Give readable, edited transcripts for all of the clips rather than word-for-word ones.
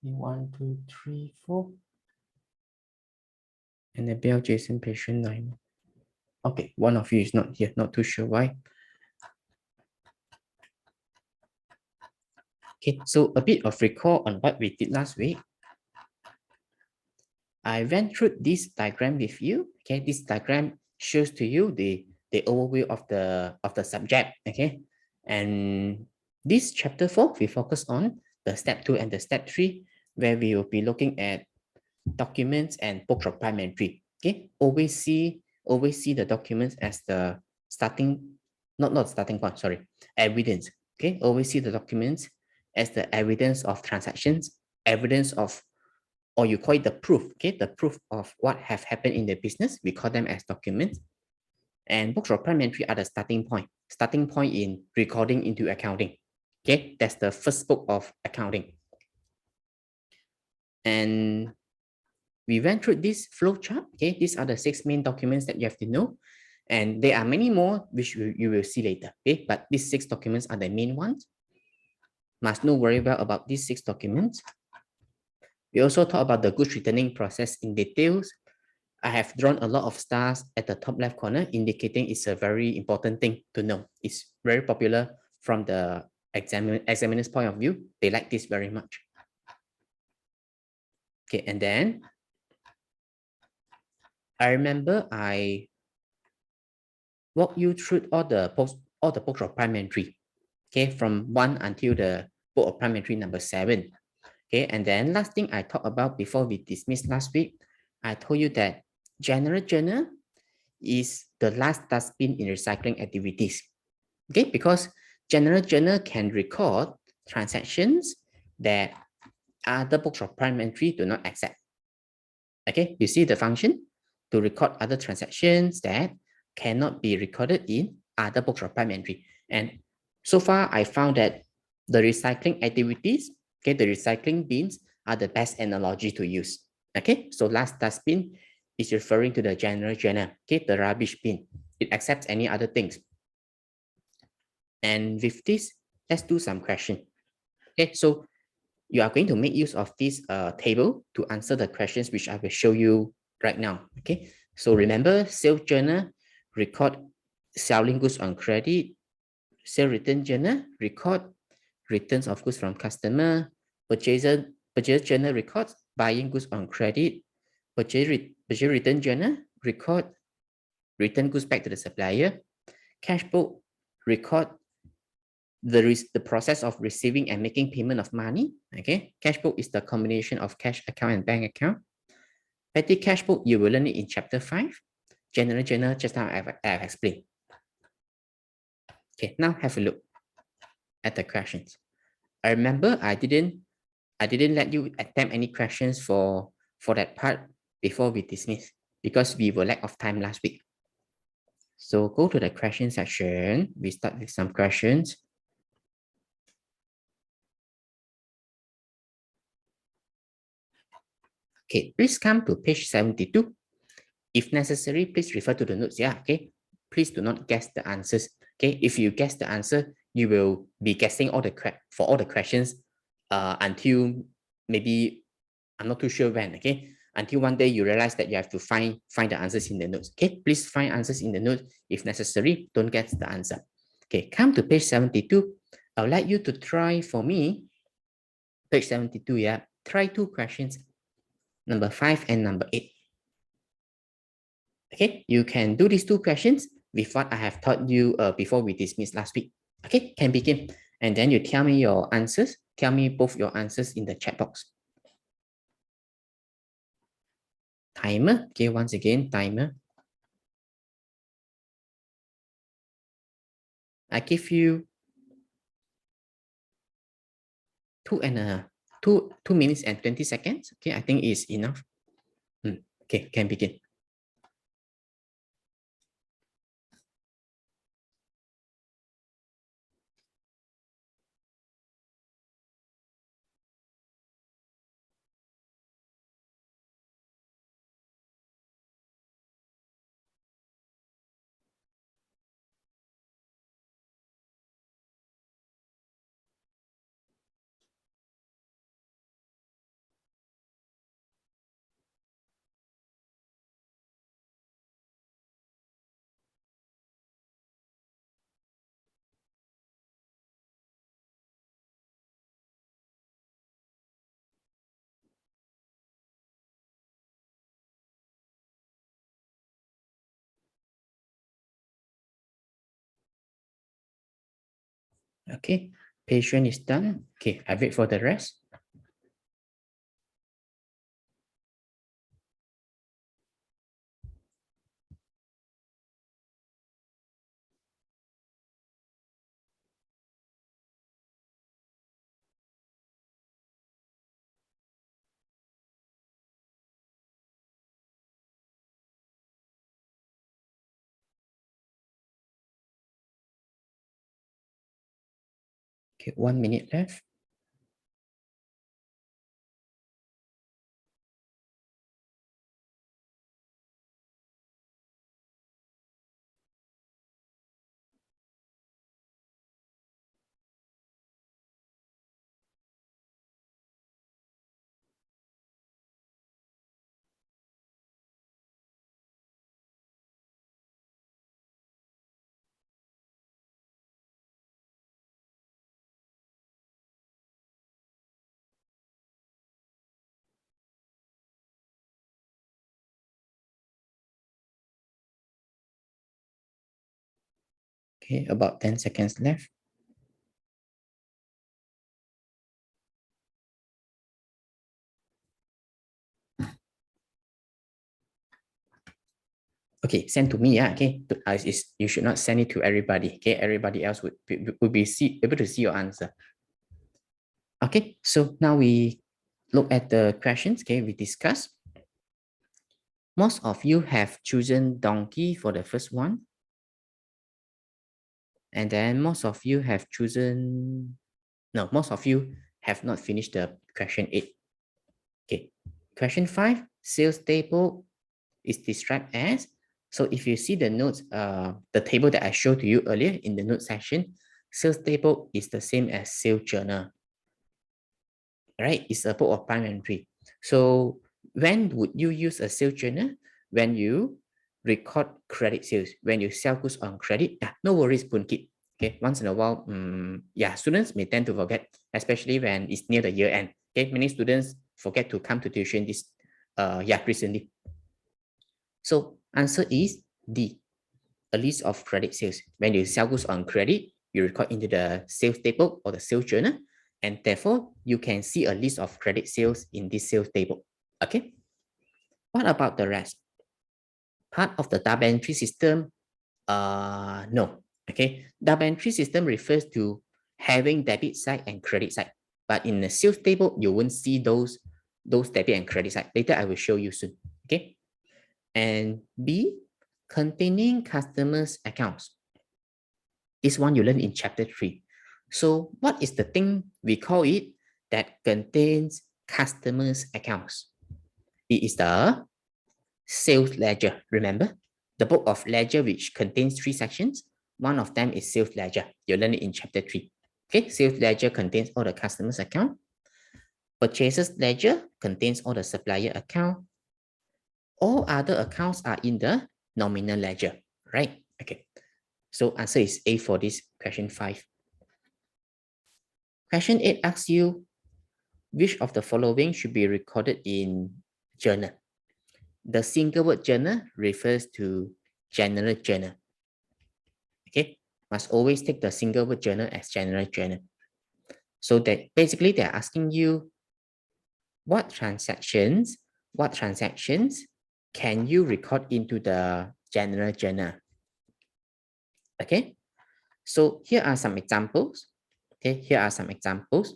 1, 2, 3, 4. Annabelle, Jason, patient 9. Okay, one of you is not here, not too sure why. Okay, so a bit of recall on what we did last week. I went through this diagram with you. Okay, this diagram shows to you the overview of the subject. Okay, and this chapter 4, we focus on the step 2 and the step 3, where we will be looking at documents and books of prime entry. Okay, always see the documents as the starting, not starting point, sorry, evidence. Okay, always see the documents as the evidence of transactions, evidence of, or you call it the proof. Okay, the proof of what have happened in the business, we call them as documents. And books of prime entry are the starting point in recording into accounting. Okay, that's the first book of accounting. And we went through this flow chart. Okay, these are the 6 main documents that you have to know. And there are many more which you will see later. Okay, but these 6 documents are the main ones. Must know very well about these 6 documents. We also talk about the goods returning process in details. I have drawn a lot of stars at the top left corner, indicating it's a very important thing to know. It's very popular from the examiner's point of view. They like this very much. Okay, and then I remember I walk you through all the books of prime entry. Okay, from 1 until the book of prime entry number 7. Okay, and then last thing I talked about before we dismissed last week, I told you that general journal is the last dustbin in recycling activities. Okay, because general journal can record transactions that other books of prime entry do not accept. Okay, you see the function to record other transactions that cannot be recorded in other books of prime entry. And so far, I found that the recycling activities, okay, the recycling bins are the best analogy to use. Okay, so last dustbin is referring to the general journal, okay, the rubbish bin. It accepts any other things. And with this, let's do some question. Okay, so you are going to make use of this table to answer the questions which I will show you right now. Okay, so remember, sales journal record selling goods on credit, sale return journal record returns of goods from customer, purchase journal records buying goods on credit, purchase return journal record return goods back to the supplier, cash book record the process of receiving and making payment of money. Okay, cash book is the combination of cash account and bank account. Petty cash book, you will learn it in chapter 5. General journal, just now I've explained. Okay, now have a look at the questions. I remember I didn't let you attempt any questions for that part before we dismiss, because we were lack of time last week. So go to the question section. We start with some questions. Okay, please come to page 72. If necessary, please refer to the notes. Yeah, okay. Please do not guess the answers. Okay, if you guess the answer, you will be guessing all the questions until maybe, I'm not too sure when. Okay, until one day you realize that you have to find the answers in the notes. Okay, please find answers in the notes. If necessary, don't guess the answer. Okay, come to page 72. I would like you to try for me. Page 72. Yeah, try 2 questions, number 5 and number 8. Okay, you can do these 2 questions with what I have taught you before we dismissed last week. Okay, can begin. And then you tell me your answers. Tell me both your answers in the chat box. Timer. Okay, once again, timer. I give you 2 minutes and 20 seconds. Okay, I think is enough. Okay, can begin. Okay, patient is done. Okay, I wait for the rest. Okay, 1 minute left. Okay, about 10 seconds left. Okay, send to me. Yeah, okay. You should not send it to everybody. Okay, everybody else would be able to see your answer. Okay, so now we look at the questions. Okay, we discuss. Most of you have chosen donkey for the first one. And then most of you have chosen, no, most of you have not finished the question 8. Okay, question 5, sales table is described as. So if you see the notes, the table that I showed to you earlier in the note section, sales table is the same as sales journal, right? It's a book of prime entry. So when would you use a sales journal? When you record credit sales, when you sell goods on credit. No worries, Punkit. Okay, once in a while, yeah, students may tend to forget, especially when it's near the year end. Okay, many students forget to come to tuition recently. So answer is D, a list of credit sales. When you sell goods on credit, you record into the sales table or the sales journal, and therefore you can see a list of credit sales in this sales table. Okay. What about the rest? Part of the double entry system? No. Okay. Double entry system refers to having debit side and credit side, but in the sales table you won't see those debit and credit side. Later I will show you soon. Okay. And B, containing customers' accounts. This one you learn in chapter 3. So what is the thing we call it that contains customers' accounts? It is the sales ledger. Remember? The book of ledger which contains 3 sections. One of them is sales ledger. You learn it in chapter 3. Okay, sales ledger contains all the customers' account. Purchases ledger contains all the supplier account. All other accounts are in the nominal ledger, right? Okay. So answer is A for this question 5. Question 8 asks you, which of the following should be recorded in journal? The single word journal refers to general journal. Okay, must always take the single word journal as general journal. So that basically they're asking you what transactions can you record into the general journal? Okay, so here are some examples. Okay, here are some examples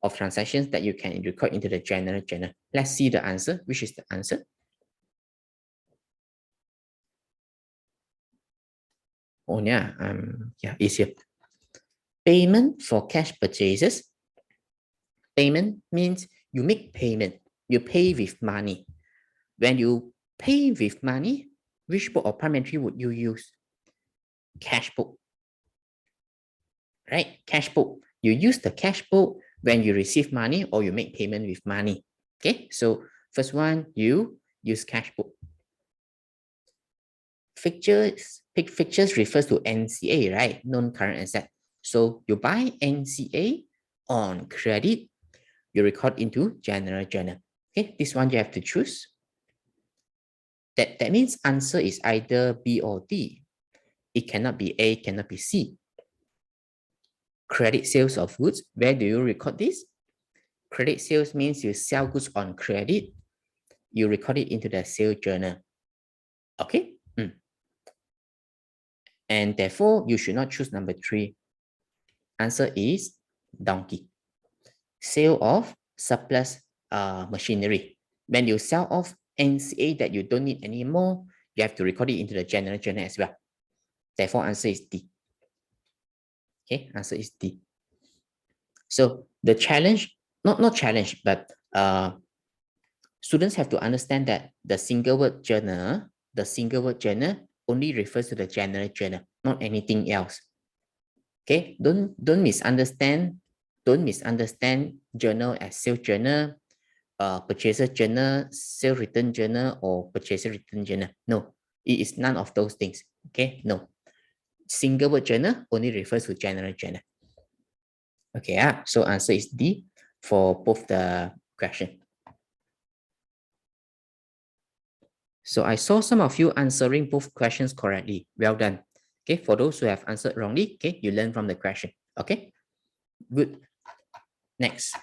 of transactions that you can record into the general journal. Let's see the answer. Which is the answer? Oh yeah, easier. Payment for cash purchases. Payment means you make payment. You pay with money. When you pay with money, which book of prime entry would you use? Cash book, right? Cash book. You use the cash book when you receive money or you make payment with money. Okay, so first one, you use cash book. Fixtures refers to NCA, right? Non-current asset. So you buy NCA on credit, you record into general journal. Okay, this one you have to choose. That means answer is either B or D. It cannot be A, cannot be C. credit sales of goods. Where do you record this? Credit sales means you sell goods on credit. You record it into the sales journal. Okay. And therefore, you should not choose number 3. Answer is donkey. Sale of surplus machinery. When you sell off NCA that you don't need anymore, you have to record it into the general journal as well. Therefore, answer is D. Okay, answer is D. So the challenge, not challenge, but students have to understand that the single word journal only refers to the general journal, not anything else. Okay, don't misunderstand journal as sales journal, purchaser journal, sales return journal, or purchaser return journal. No, it is none of those things. Okay, no. Single word journal only refers to general journal. Okay, so answer is D for both the question. So I saw some of you answering both questions correctly. Well done. Okay, for those who have answered wrongly, okay, you learn from the question. Okay, good. Next.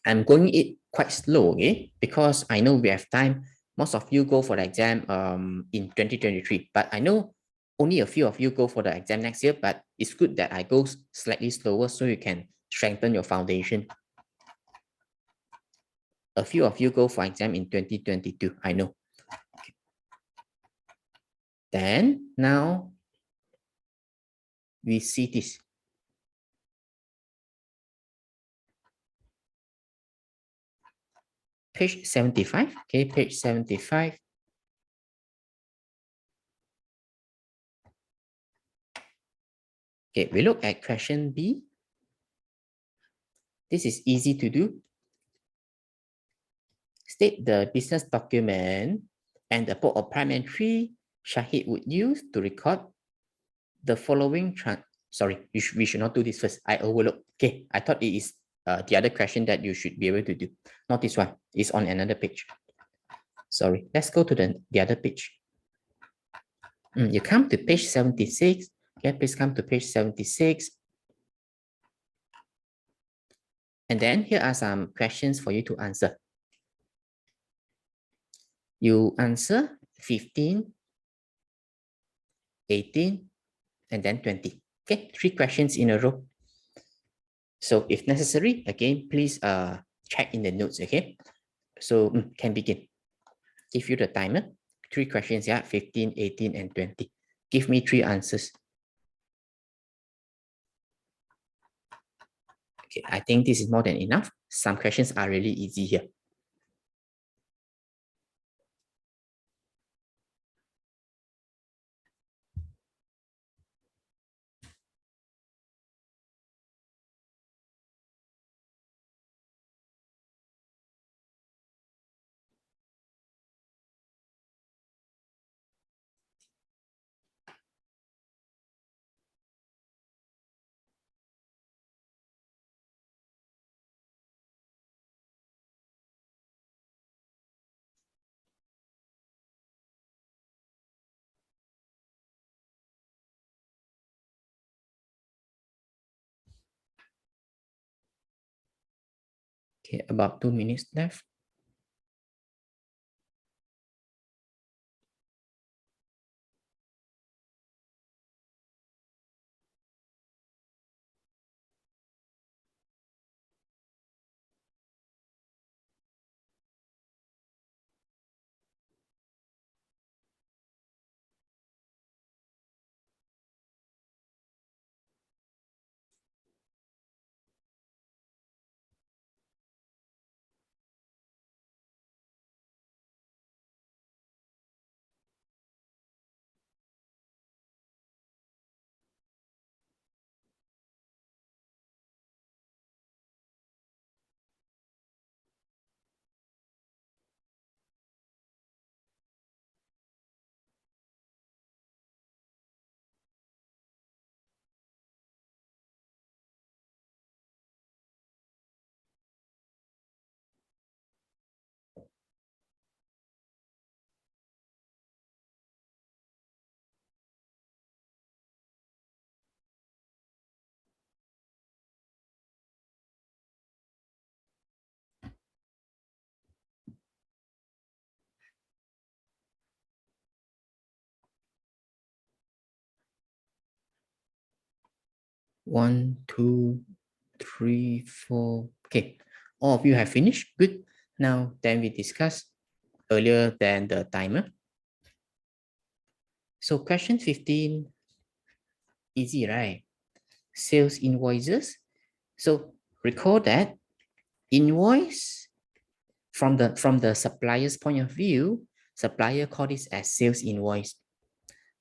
I'm going it quite slow, okay, because I know we have time. Most of you go for the exam in 2023, but I know only a few of you go for the exam next year, but it's good that I go slightly slower so you can strengthen your foundation. A few of you go for exam in 2022, I know. Okay. Then now we see this. Page 75, okay, page 75. Okay, we look at question B. This is easy to do. State the business document and the book of prime entry Shahid would use to record the following. Sorry, we should not do this first. I overlooked. Okay, I thought it is the other question that you should be able to do. Not this one. It's on another page. Sorry, let's go to the other page. You come to page 76. Okay, please come to page 76. And then here are some questions for you to answer. You answer 15, 18, and then 20. Okay, 3 questions in a row. So if necessary, again, please check in the notes, okay? So can begin. Give you the timer. 3 questions, yeah, 15, 18, and 20. Give me 3 answers. Okay, I think this is more than enough. Some questions are really easy here. Okay, about 2 minutes left. 1, 2, 3, 4. Okay, all of you have finished. Good. Now, then we discuss earlier than the timer. So question 15, easy, right? Sales invoices. So recall that invoice from the supplier's point of view, supplier call this as sales invoice.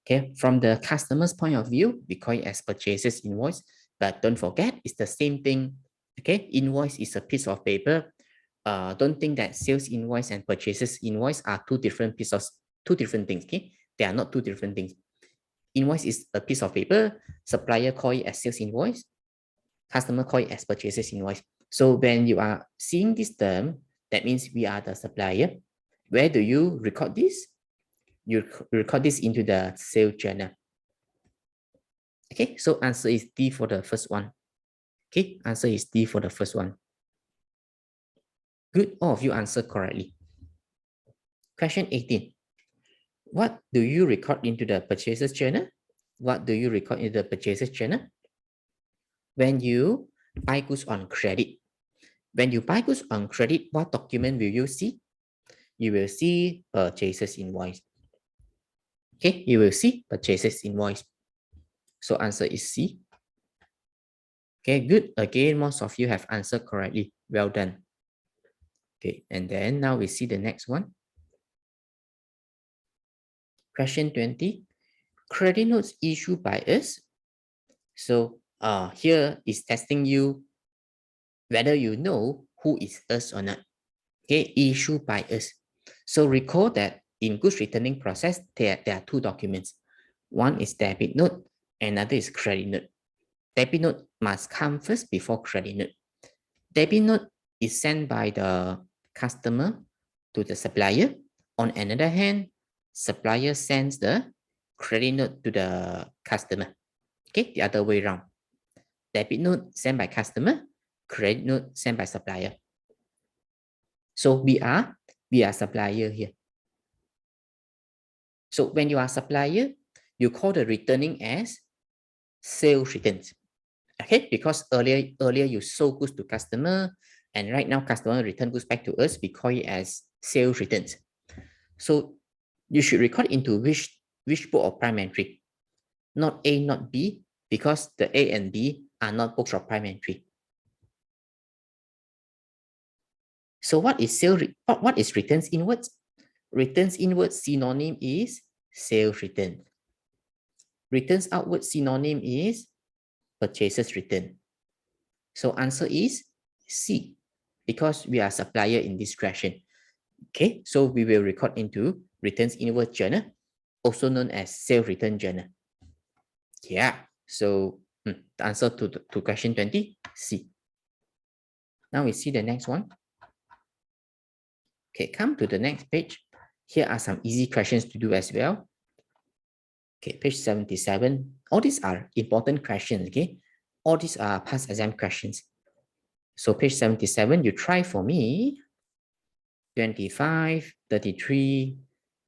Okay, from the customer's point of view, we call it as purchases invoice. But don't forget, it's the same thing. Okay, invoice is a piece of paper. Don't think that sales invoice and purchases invoice are two different things. Okay, they are not two different things. Invoice is a piece of paper. Supplier call it as sales invoice. Customer call it as purchases invoice. So when you are seeing this term, that means we are the supplier. Where do you record this? You record this into the sales journal. Okay, so answer is D for the first one. Okay, answer is D for the first one. Good, all of you answered correctly. Question 18. What do you record into the purchases journal? What do you record in the purchases journal? When you buy goods on credit. When you buy goods on credit, what document will you see? You will see purchases invoice. Okay, you will see purchases invoice. So answer is C. Okay, good. Again, most of you have answered correctly. Well done. Okay, and then now we see the next one. Question 20. Credit notes issued by us. So here is testing you whether you know who is us or not. Okay, issued by us. So recall that in goods returning process, there are two documents. One is debit note, another is credit note. Debit note must come first before credit note. Debit note is sent by the customer to the supplier. On another hand, supplier sends the credit note to the customer. Okay, the other way around. Debit note sent by customer, credit note sent by supplier. So we are supplier here. So when you are supplier, you call the returning as sales returns. Okay, because earlier you sold goods to customer, and right now customer return goods back to us, we call it as sales returns. So you should record into which book of prime entry, not A, not B, because the A and B are not books of prime entry. So what is what is returns inwards? Returns inwards synonym is sales return. Returns outwards synonym is purchases return. So answer is C, because we are supplier in this question. Okay, so we will record into returns inward journal, also known as sales return journal. Yeah, so the answer to question 20, C. Now we see the next one. Okay, come to the next page. Here are some easy questions to do as well. Okay, page 77. All these are important questions, okay? All these are past exam questions. So page 77, you try for me. 25, 33,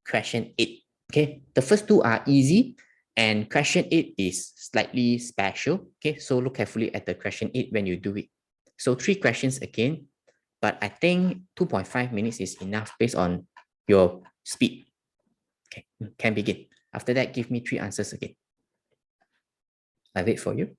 question 8. Okay, the first two are easy and question 8 is slightly special. Okay, so look carefully at the question 8 when you do it. So 3 questions again, but I think 2.5 minutes is enough based on your speed. Okay, can begin. After that, give me 3 answers again. I wait for you.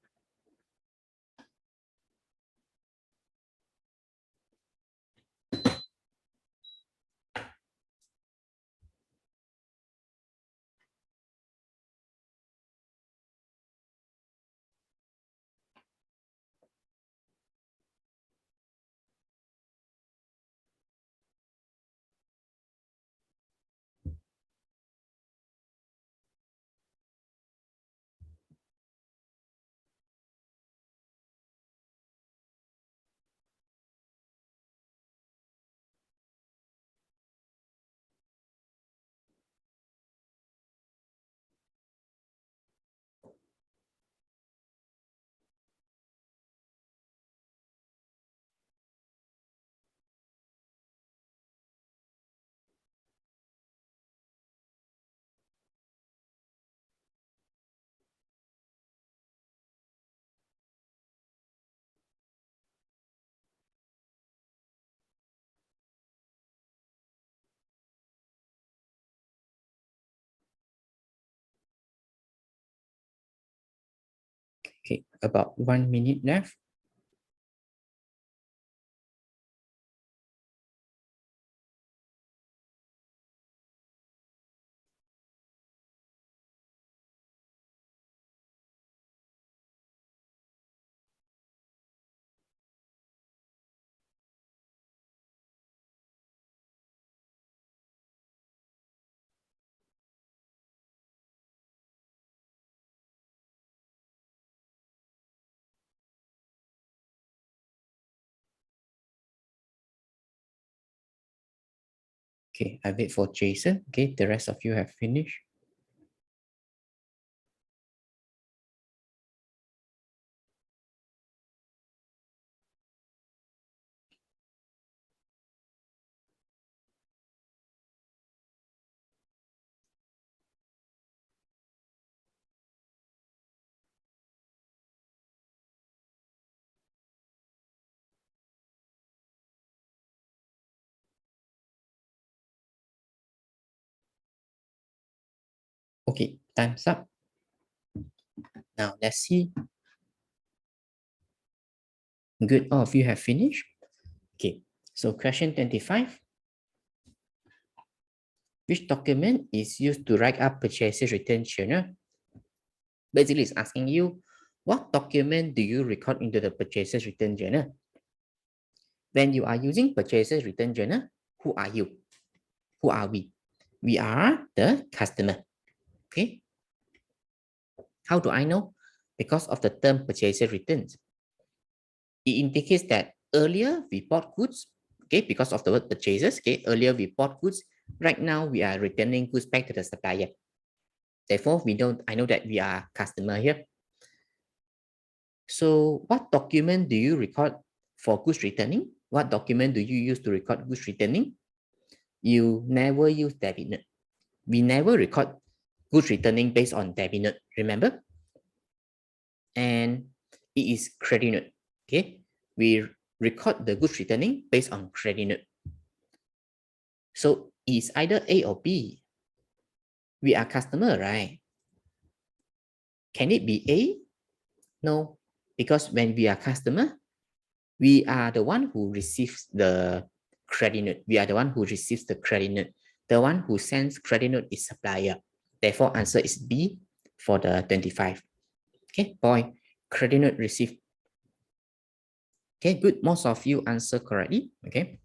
Okay, about 1 minute left. Okay, I wait for Jason. Okay, the rest of you have finished. Okay, time's up. Now let's see. Good, all of you have finished. Okay, so question 25. Which document is used to write up purchases return journal? Basically, it's asking you, what document do you record into the purchases return journal? When you are using purchases return journal, who are you? Who are we? We are the customer. Okay. How do I know? Because of the term purchases returns. It indicates that earlier we bought goods, okay, because of the word purchases, okay, earlier we bought goods, right now we are returning goods back to the supplier. Therefore, I know that we are customer here. So what document do you record for goods returning? What document do you use to record goods returning? You never use debit note. We never record goods returning based on debit note, remember? And it is credit note, okay? We record the goods returning based on credit note. So it's either A or B. We are customer, right? Can it be A? No, because when we are customer, we are the one who receives the credit note. We are the one who receives the credit note. The one who sends credit note is supplier. Therefore, answer is B for the 25. Okay, boy, credit note received. Okay, good. Most of you answer correctly. Okay,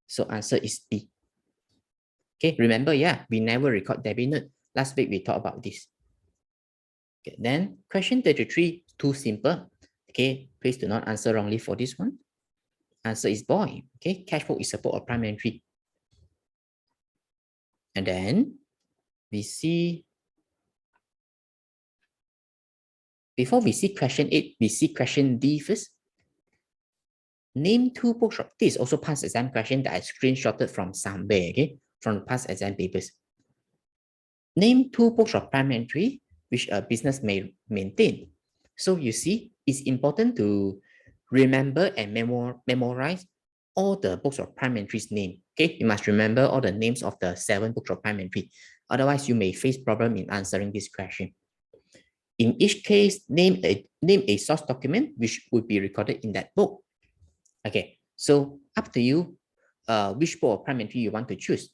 so answer is B. Okay, remember, yeah, we never record debit note. Last week we talked about this. Okay, then question 33, too simple. Okay, please do not answer wrongly for this one. Answer is boy. Okay, cash flow is support of primary entry. And then we see, before we see question 8, we see question D first. Name two bookshop. This is also past exam question that I screenshotted from somewhere, okay, from past exam papers. Name two bookshop primary entry which a business may maintain. So you see, it's important to remember and memorize all the books of prime entry's name. Okay, you must remember all the names of the 7 books of prime entry. Otherwise, you may face problem in answering this question. In each case, name a source document which would be recorded in that book. Okay, so up to you, which book of prime entry you want to choose.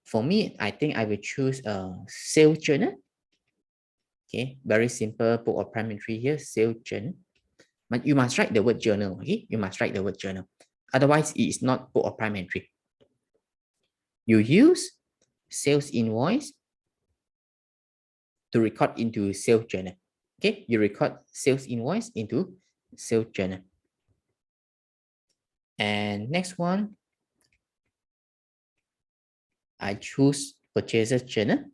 For me, I think I will choose a sales journal. Okay, very simple book of prime entry here, sales journal. But you must write the word journal, okay? You must write the word journal. Otherwise, it is not book of prime entry. You use sales invoice to record into sales journal. Okay, you record sales invoice into sales journal. And next one, I choose purchases journal.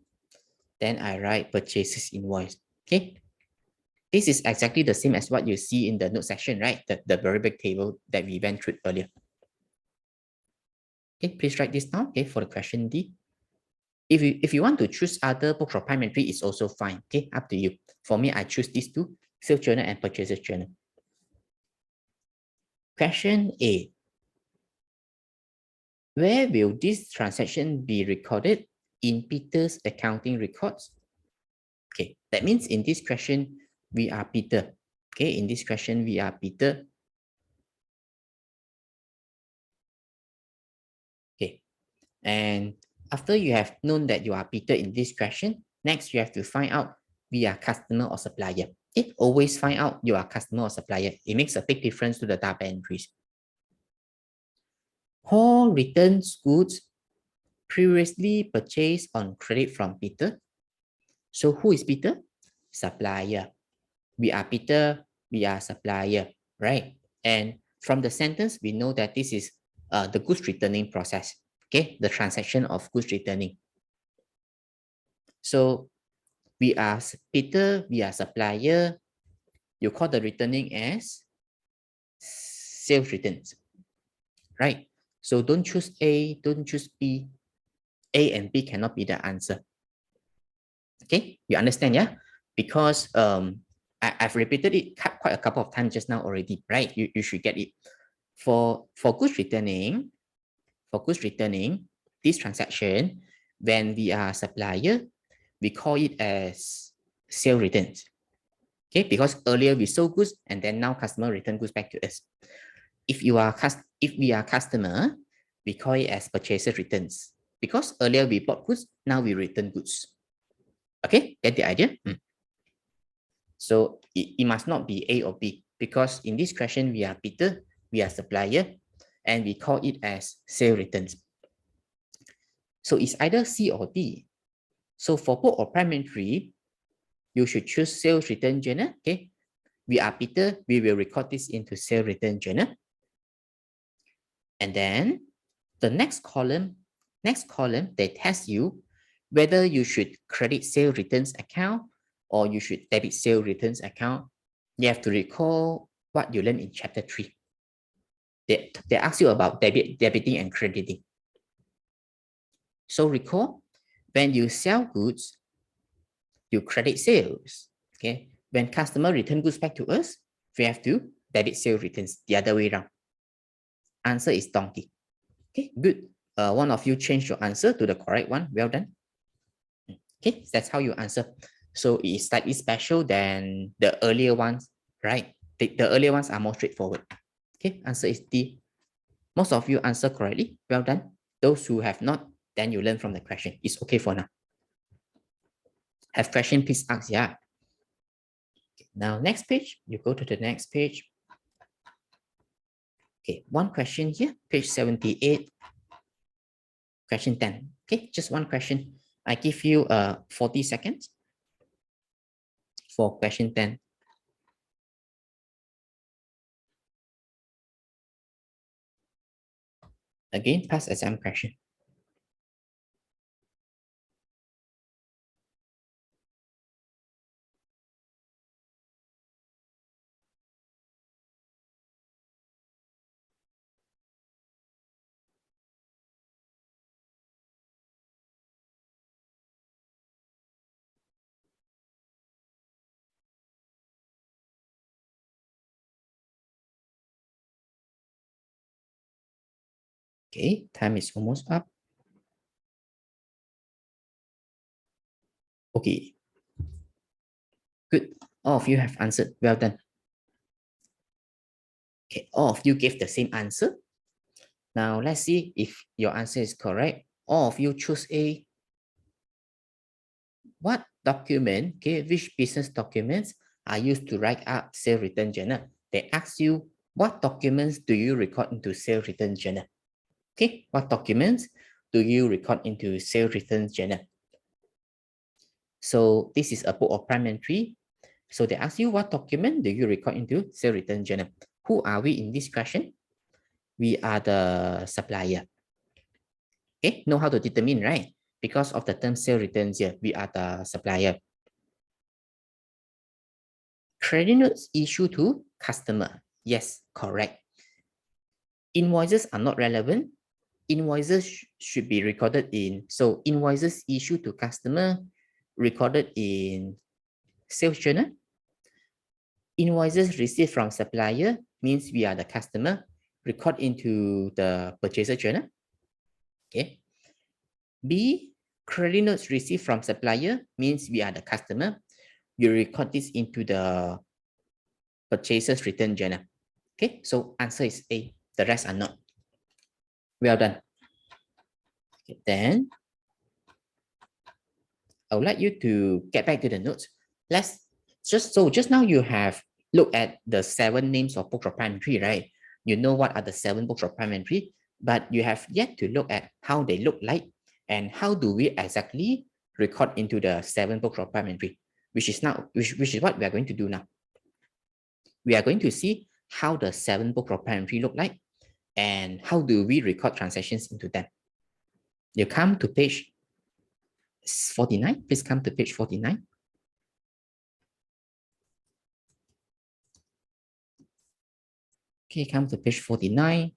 Then I write purchases invoice. Okay, this is exactly the same as what you see in the note section, right? The very big table that we went through earlier. Okay, please write this down, okay, for the question D. If you want to choose other books of prime entry, it's also fine. Okay, up to you. For me, I choose these two, sales journal and purchases journal. Question A. Where will this transaction be recorded? In Peter's accounting records. Okay, that means in this question, we are Peter. Okay, in this question, we are Peter. Okay, and after you have known that you are Peter in this question, next you have to find out we are customer or supplier. Okay, always find out you are customer or supplier. It makes a big difference to the data entries. Paul returns goods previously purchased on credit from Peter. So who is Peter? Supplier. We are Peter, we are supplier, right? And from the sentence, we know that this is the goods returning process, okay? The transaction of goods returning. So we are Peter, we are supplier. You call the returning as sales returns, right? So don't choose A, don't choose B. A and B cannot be the answer. Okay, you understand, yeah? Because I've repeated it quite a couple of times just now already, right? You should get it. For goods returning, this transaction, when we are supplier, we call it as sale returns. Okay, because earlier we sold goods and then now customer return goods back to us. If we are customer, we call it as purchaser returns. Because earlier we bought goods, now we return goods. Okay, get the idea? So it must not be A or B, because in this question, we are Peter, we are supplier, and we call it as sale returns. So it's either C or D. So for book or prime entry, you should choose sales return journal. Okay, we are Peter, we will record this into sale return journal. And then the next column, they test you whether you should credit sale returns account or you should debit sale returns account. You have to recall what you learned in chapter 3. They ask you about debiting and crediting. So recall, when you sell goods, you credit sales. Okay, when customer return goods back to us, we have to debit sale returns the other way around. Answer is donkey. Okay, good. One of you changed your answer to the correct one. Well done. Okay, that's how you answer. So it is slightly special than the earlier ones, right? The earlier ones are more straightforward. Okay, answer is D. Most of you answer correctly. Well done. Those who have not, then you learn from the question. It's okay for now. Have question, please ask, yeah. Okay, now, next page. You go to the next page. Okay, one question here, page 78. Question 10. Okay, just one question. I give you 40 seconds for question 10. Again, past exam question. Okay, time is almost up. Okay, good. All of you have answered. Well done. Okay, all of you gave the same answer. Now, let's see if your answer is correct. All of you choose A. What document, okay, which business documents are used to write up sale return journal? They ask you, what documents do you record into sale return journal? Okay, what documents do you record into sale return journal? So this is a book of prime entry. So they ask you, what document do you record into sale return journal? Who are we in this question? We are the supplier. Okay, know how to determine, right? Because of the term sale returns here, we are the supplier. Credit notes issued to customer. Yes, correct. Invoices are not relevant. Invoices should be recorded in, so invoices issued to customer recorded in sales journal. Invoices received from supplier means we are the customer, record into the purchaser journal. Okay. B, credit notes received from supplier means we are the customer. You record this into the purchases return journal. Okay, so answer is A. The rest are not. Well done. Okay, then I would like you to get back to the notes. Just now you have looked at the 7 names of books of primary tree, right? You know what are the 7 books of primary tree, but you have yet to look at how they look like and how do we exactly record into the 7 books of primary tree, which is what we are going to do now. We are going to see how the 7 books of primary tree look like and how do we record transactions into them. You come to page 49. Please come to page 49. Okay, come to page 49.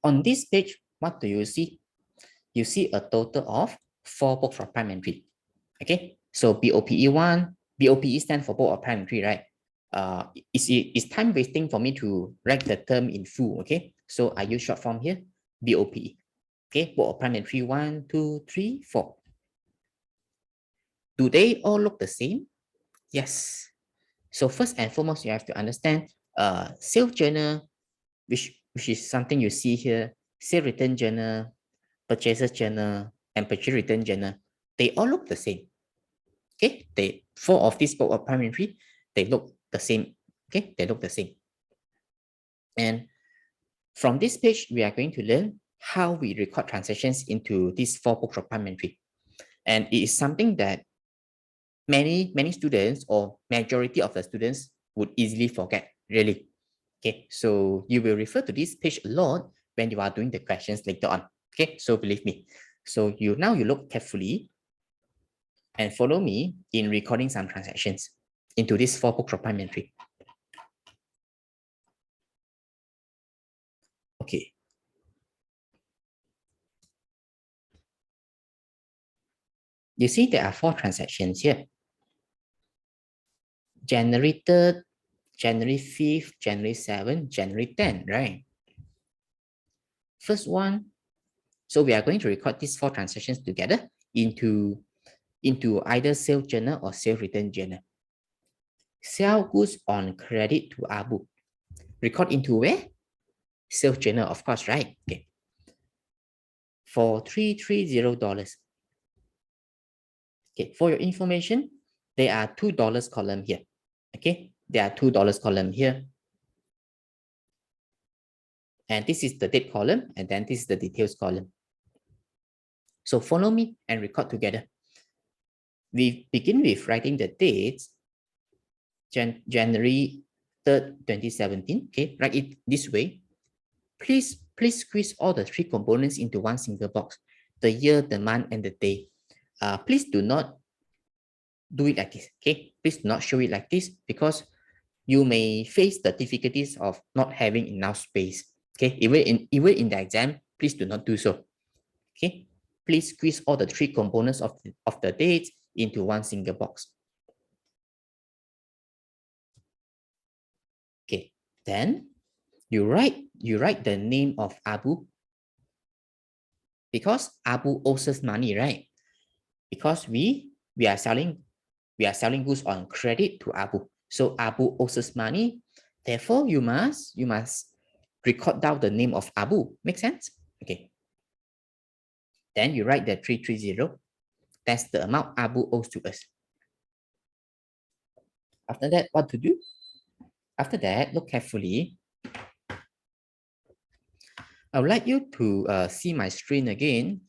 On this page, what do you see? You see a total of 4 books of primary tree. Okay, so BOPE1, BOPE stands for book of primary tree, right? It's time wasting for me to write the term in full, okay? So I use short form here, BOPE. Okay, book of primary tree 1, 2, 3, 4. Do they all look the same? Yes. So first and foremost, you have to understand sales journal, which is something you see here, sale return journal, purchases journal, and purchase return journal. They all look the same. Okay, 4 of these book of primary tree, they look the same. Okay, they look the same. And from this page, we are going to learn how we record transactions into these 4 books of primary tree. And it is something that many students or majority of the students would easily forget, really. Okay, so you will refer to this page a lot when you are doing the questions later on. Okay, so believe me. So you look carefully and follow me in recording some transactions into this 4 books of primary tree. Okay. You see there are 4 transactions here. January 3rd, January 5th, January 7th, January 10th, right? First one, so we are going to record these 4 transactions together into either sales journal or sales return journal. Sell goods on credit to Abu. Record into where? Sales journal, of course, right? Okay. For $330. Okay, for your information, there are $2 column here. Okay, there are $2 column here. And this is the date column, and then this is the details column. So follow me and record together. We begin with writing the dates. January 3rd, 2017. Okay, write it this way. Please squeeze all the 3 components into one single box. The year, the month, and the day. Please do not do it like this. Okay, please do not show it like this because you may face the difficulties of not having enough space. Okay, even in the exam, please do not do so. Okay, please squeeze all the 3 components of the dates into one single box. Okay, then you write the name of Abu because Abu owes us money, right? Because we are selling goods on credit to Abu. So Abu owes us money. Therefore, you must record down the name of Abu. Make sense? Okay. Then you write the 330. That's the amount Abu owes to us. After that, what to do? After that, look carefully. I would like you to see my screen again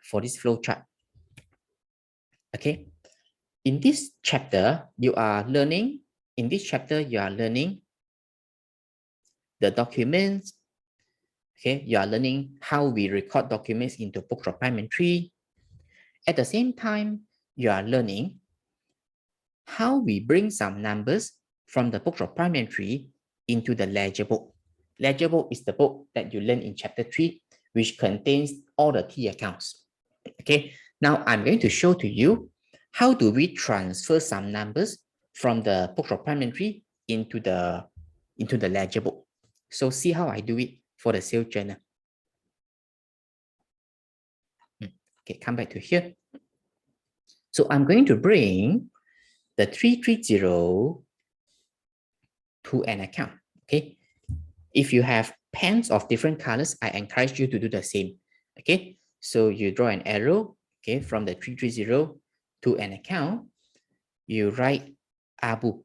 for this flow chart. Okay. In this chapter, you are learning the documents. Okay, you are learning how we record documents into books of primary tree. At the same time, you are learning how we bring some numbers from the books of primary tree into the ledger book. Ledger book is the book that you learn in chapter 3, which contains all the T accounts. Okay, now I'm going to show to you how do we transfer some numbers from the books of primary tree into the ledger book. So see how I do it for the sales journal. Okay, come back to here. So I'm going to bring the 330 to an account. Okay. If you have pens of different colors, I encourage you to do the same. Okay. So you draw an arrow, okay, from the 330 to an account. You write Abu.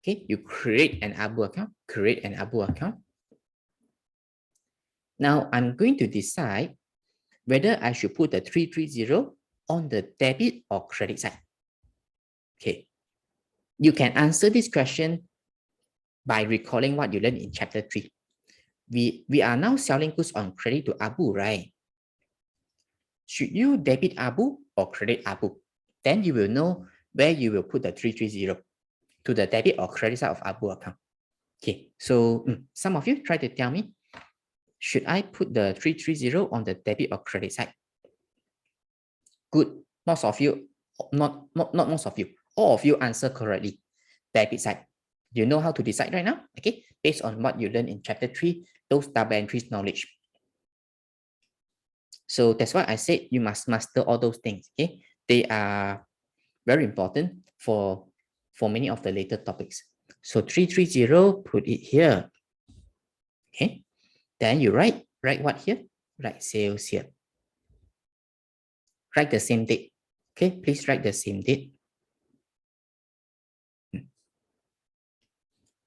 Okay. You create an Abu account. Create an Abu account. Now I'm going to decide whether I should put the 330 on the debit or credit side. Okay. You can answer this question by recalling what you learned in chapter 3. We are now selling goods on credit to Abu, right? Should you debit Abu or credit Abu? Then you will know where you will put the 330 to the debit or credit side of Abu account. Okay, so some of you try to tell me, should I put the 330 on the debit or credit side? Good. Most of you, not most of you, all of you answer correctly. Debit side. You know how to decide right now? Okay, based on what you learned in chapter 3, those double entries knowledge. So that's why I said you must master all those things. Okay, they are very important for many of the later topics. So 330, put it here. Okay, then you write what here? Write sales here. Write the same date. Okay, please write the same date.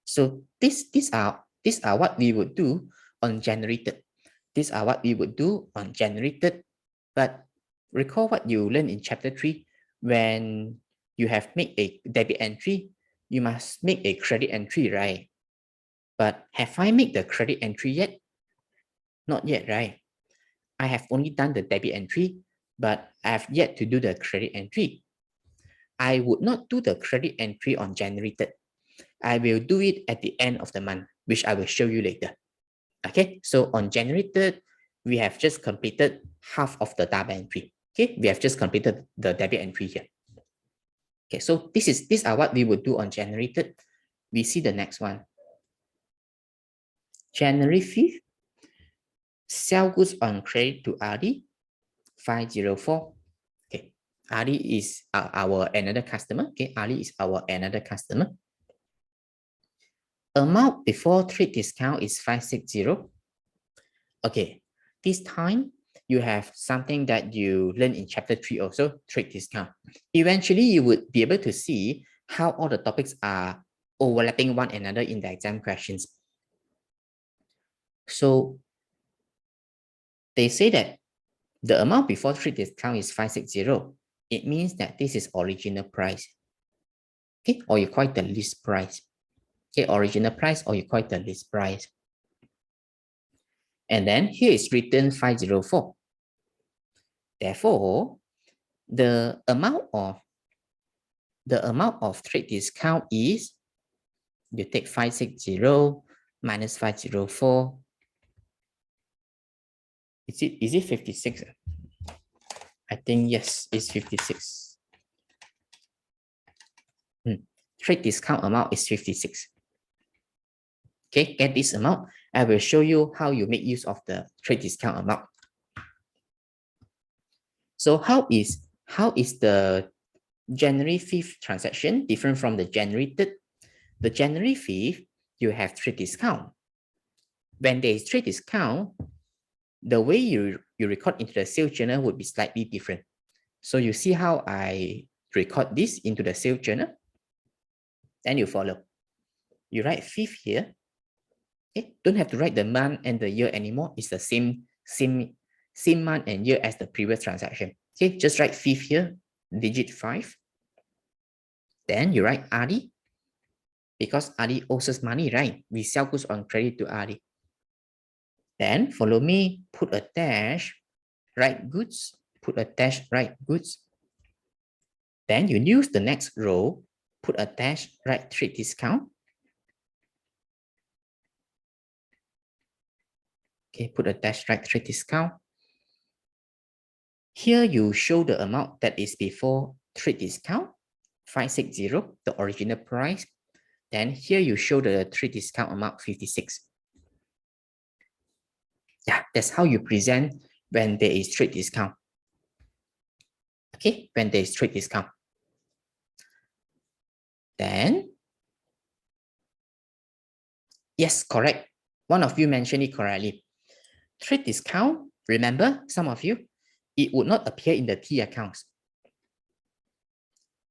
So these are what we would do on January 3rd. These are what we would do on January 3rd. But recall what you learned in chapter 3. When you have made a debit entry, you must make a credit entry, right? But have I made the credit entry yet? Not yet, right? I have only done the debit entry, but I have yet to do the credit entry. I would not do the credit entry on January 3rd. I will do it at the end of the month, which I will show you later. Okay, so on January 3rd, we have just completed half of the double entry. Okay, we have just completed the debit entry here. Okay, so these are what we would do on January 3rd. We see the next one. January 5th, sell goods on credit to Ali, 504. Okay, Ali is our another customer. Okay, Ali is our another customer. Amount before trade discount is 560. Okay, this time you have something that you learned in chapter 3 also, trade discount. Eventually, you would be able to see how all the topics are overlapping one another in the exam questions. So they say that the amount before trade discount is 560. It means that this is original price. Okay, or you call it the list price. Okay, original price, or you call it the list price. And then here is written 504. Therefore, the amount of trade discount is, you take 560 minus 504. Is it 56? I think yes, it's 56. Trade discount amount is 56. Okay, get this amount. I will show you how you make use of the trade discount amount. So how is the January 5th transaction different from the January 3rd? The January 5th, you have trade discount. When there is trade discount, the way you record into the sales journal would be slightly different. So you see how I record this into the sales journal? Then you follow. You write 5th here. Okay, don't have to write the month and the year anymore. It's the same month and year as the previous transaction. Okay, just write 5th here, digit 5. Then you write Ali, because Ali owes us money, right? We sell goods on credit to Ali. Then follow me, put a dash, write goods, put a dash, write goods. Then you use the next row, put a dash, write trade discount. Okay, put a dash, write trade discount. Here you show the amount that is before trade discount, 560, the original price. Then here you show the trade discount amount, 56. Yeah, that's how you present when there is trade discount. okay, when there is trade discount. Then, yes, correct. One of you mentioned it correctly. Trade discount, remember, some of you, it would not appear in the T accounts.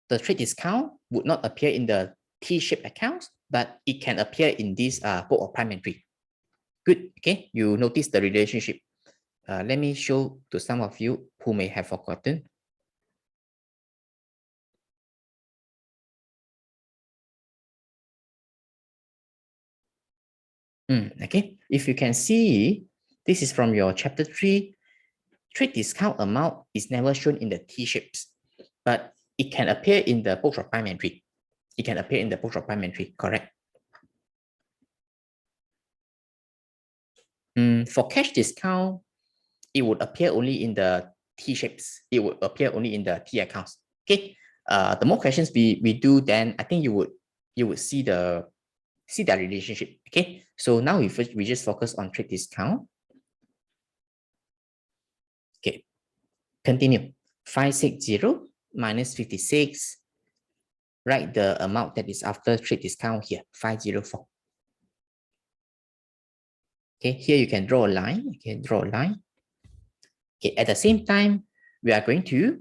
The trade discount would not appear in the T-shaped accounts, but it can appear in this book of prime entry. Good, okay, you notice the relationship. Let me show to some of you who may have forgotten. Okay, if you can see, this is from your chapter 3. Trade discount amount is never shown in the T-shapes, but it can appear in the books of prime entry. It can appear in the books of prime entry, correct? For cash discount, it would appear only in the T-shapes. It would appear only in the T accounts. Okay. The more questions we do, then I think you would see that relationship. Okay. So now we just focus on trade discount. Okay. Continue. 560 minus 56. Write the amount that is after trade discount here. 504. Okay. Here you can draw a line. You can draw a line. Okay. At the same time, we are going to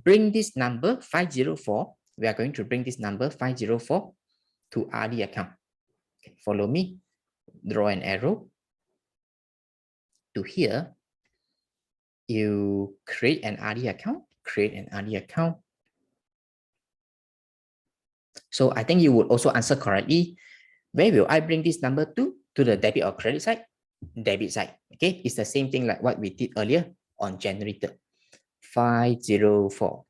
bring this number 504. We are going to bring this number 504 to RD account. Okay, follow me. Draw an arrow to here. You create an RD account. Create an RD account. So I think you would also answer correctly. Where will I bring this number to? To the debit or credit side? Debit side. Okay, it's the same thing like what we did earlier on January 3rd. 504.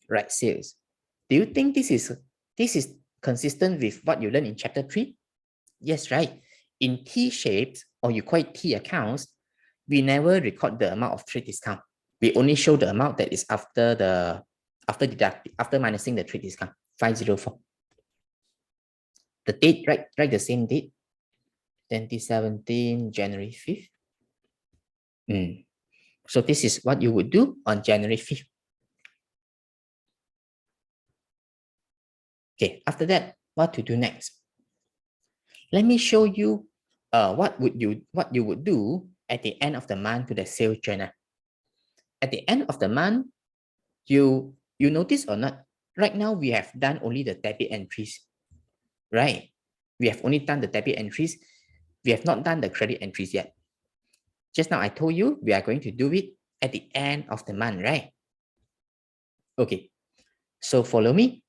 Right, sales. Do you think this is consistent with what you learned in chapter 3? Yes, right. In T shapes, or you call it T accounts, we never record the amount of trade discount. We only show the amount that is after minusing the trade discount. 504. The date, write the same date. 2017, January 5th. So this is what you would do on January 5th. Okay, after that, what to do next? Let me show you what you would do at the end of the month to the sales journal. At the end of the month, you notice or not, right now we have done only the debit entries, right? We have only done the debit entries. We have not done the credit entries yet. Just now I told you we are going to do it at the end of the month, right? Okay, so follow me.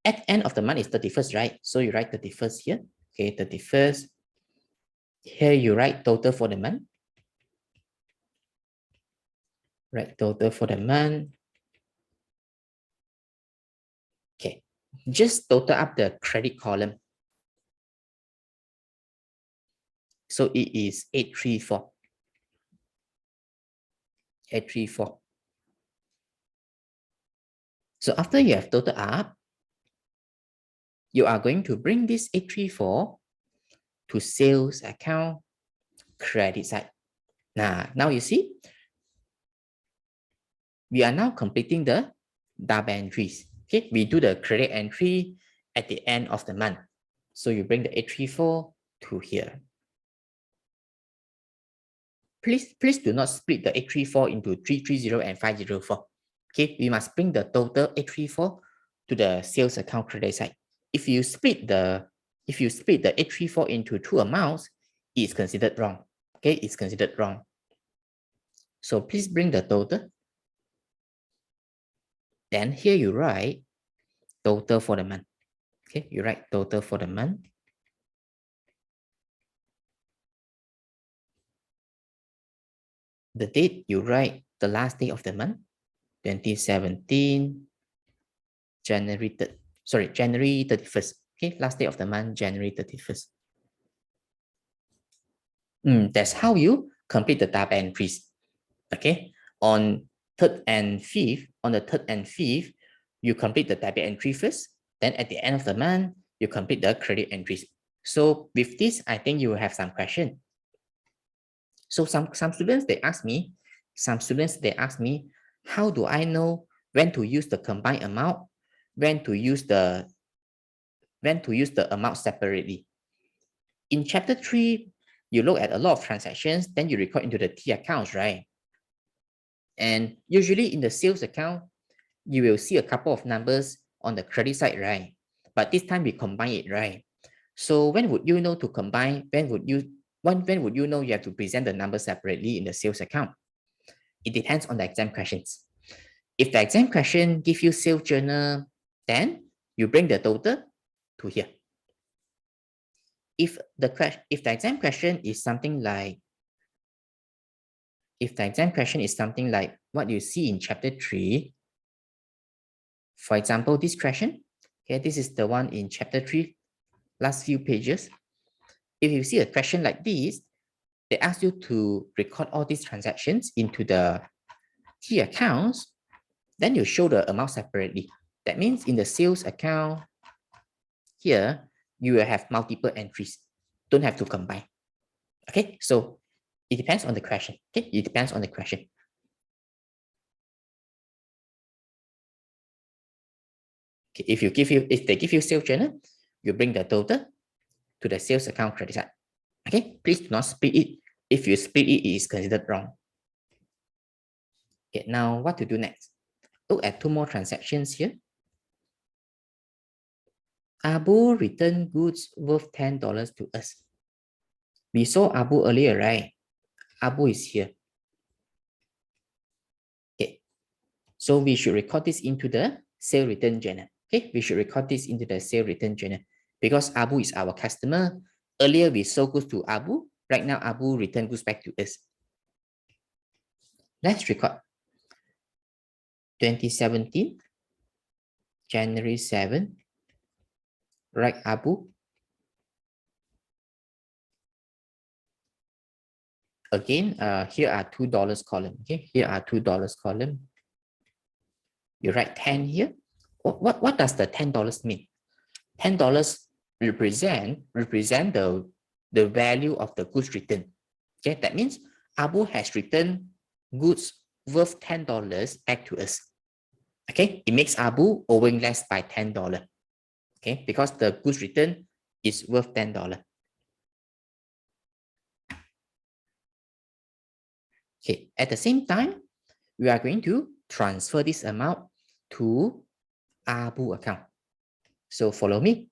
At end of the month is 31st, right? So you write 31st here. Okay, 31st. Here you write total for the month. Write total for the month. Okay, just total up the credit column. So it is 834. 834. So after you have total up, you are going to bring this 834 to sales account credit side. Now you see, we are now completing the double entries. Okay, we do the credit entry at the end of the month. So you bring the 834 to here. Please do not split the 834 into 330 and 504. Okay, we must bring the total 834 to the sales account credit side. If you split the 834 into two amounts, it's considered wrong. Okay, it's considered wrong. So please bring the total. Then here you write total for the month. Okay, you write total for the month. The date, you write the last day of the month, 2017, January 31st. Okay, last day of the month, January 31st. That's how you complete the double entries. Okay, on the 3rd and 5th, you complete the debit entry first. Then at the end of the month, you complete the credit entries. So with this, I think you will have some question. So some students, they ask me, how do I know when to use the combined amount, when to use the amount separately? In chapter 3, you look at a lot of transactions, then you record into the T accounts, right? And usually in the sales account, you will see a couple of numbers on the credit side, right? But this time we combine it, right? So when would you know to combine? When would you know you have to present the numbers separately in the sales account? It depends on the exam questions. If the exam question gives you sales journal, then you bring the total to here. If the exam question is something like, what you see in chapter 3, for example, this question, okay, this is the one in chapter 3, last few pages. If you see a question like this, they ask you to record all these transactions into the T accounts, then you show the amount separately. That means in the sales account, here, you will have multiple entries. Don't have to combine. Okay, so it depends on the question. Okay, it depends on the question. Okay, if they give you sales journal, you bring the total to the sales account credit side. Okay, please do not split it. If you split it, it is considered wrong. Okay, now what to do next? Look at 2 more transactions here. Abu returned goods worth $10 to us. We saw Abu earlier, right? Abu is here. Okay, so we should record this into the sale return journal. Okay, we should record this into the sale return journal because Abu is our customer. Earlier, we sold goods to Abu. Right now, Abu returned goods back to us. Let's record 2017, January 7, right, Abu. Again, here are $2 column. Okay, here are $2 column. You write 10 here. What does the $10 mean? $10 represent the value of the goods returned. Okay, that means Abu has returned goods worth $10 back to us. Okay, it makes Abu owing less by $10. Okay, because the goods return is worth $10. Okay, at the same time, we are going to transfer this amount to Abu account. So follow me.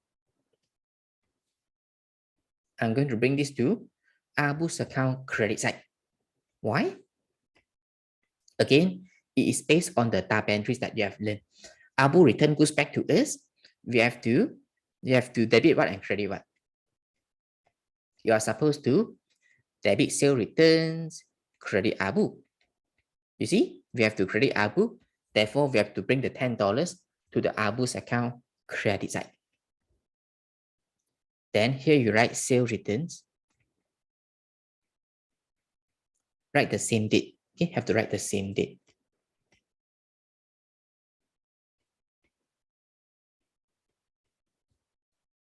I'm going to bring this to Abu's account credit side. Why? Again, it is based on the tab entries that you have learned. Abu return goods back to us. You have to debit what and credit what. You are supposed to debit sale returns, credit Abu. You see, we have to credit Abu. Therefore, we have to bring the $10 to the Abu's account credit side. Then here you write sale returns. Write the same date. Okay, have to write the same date.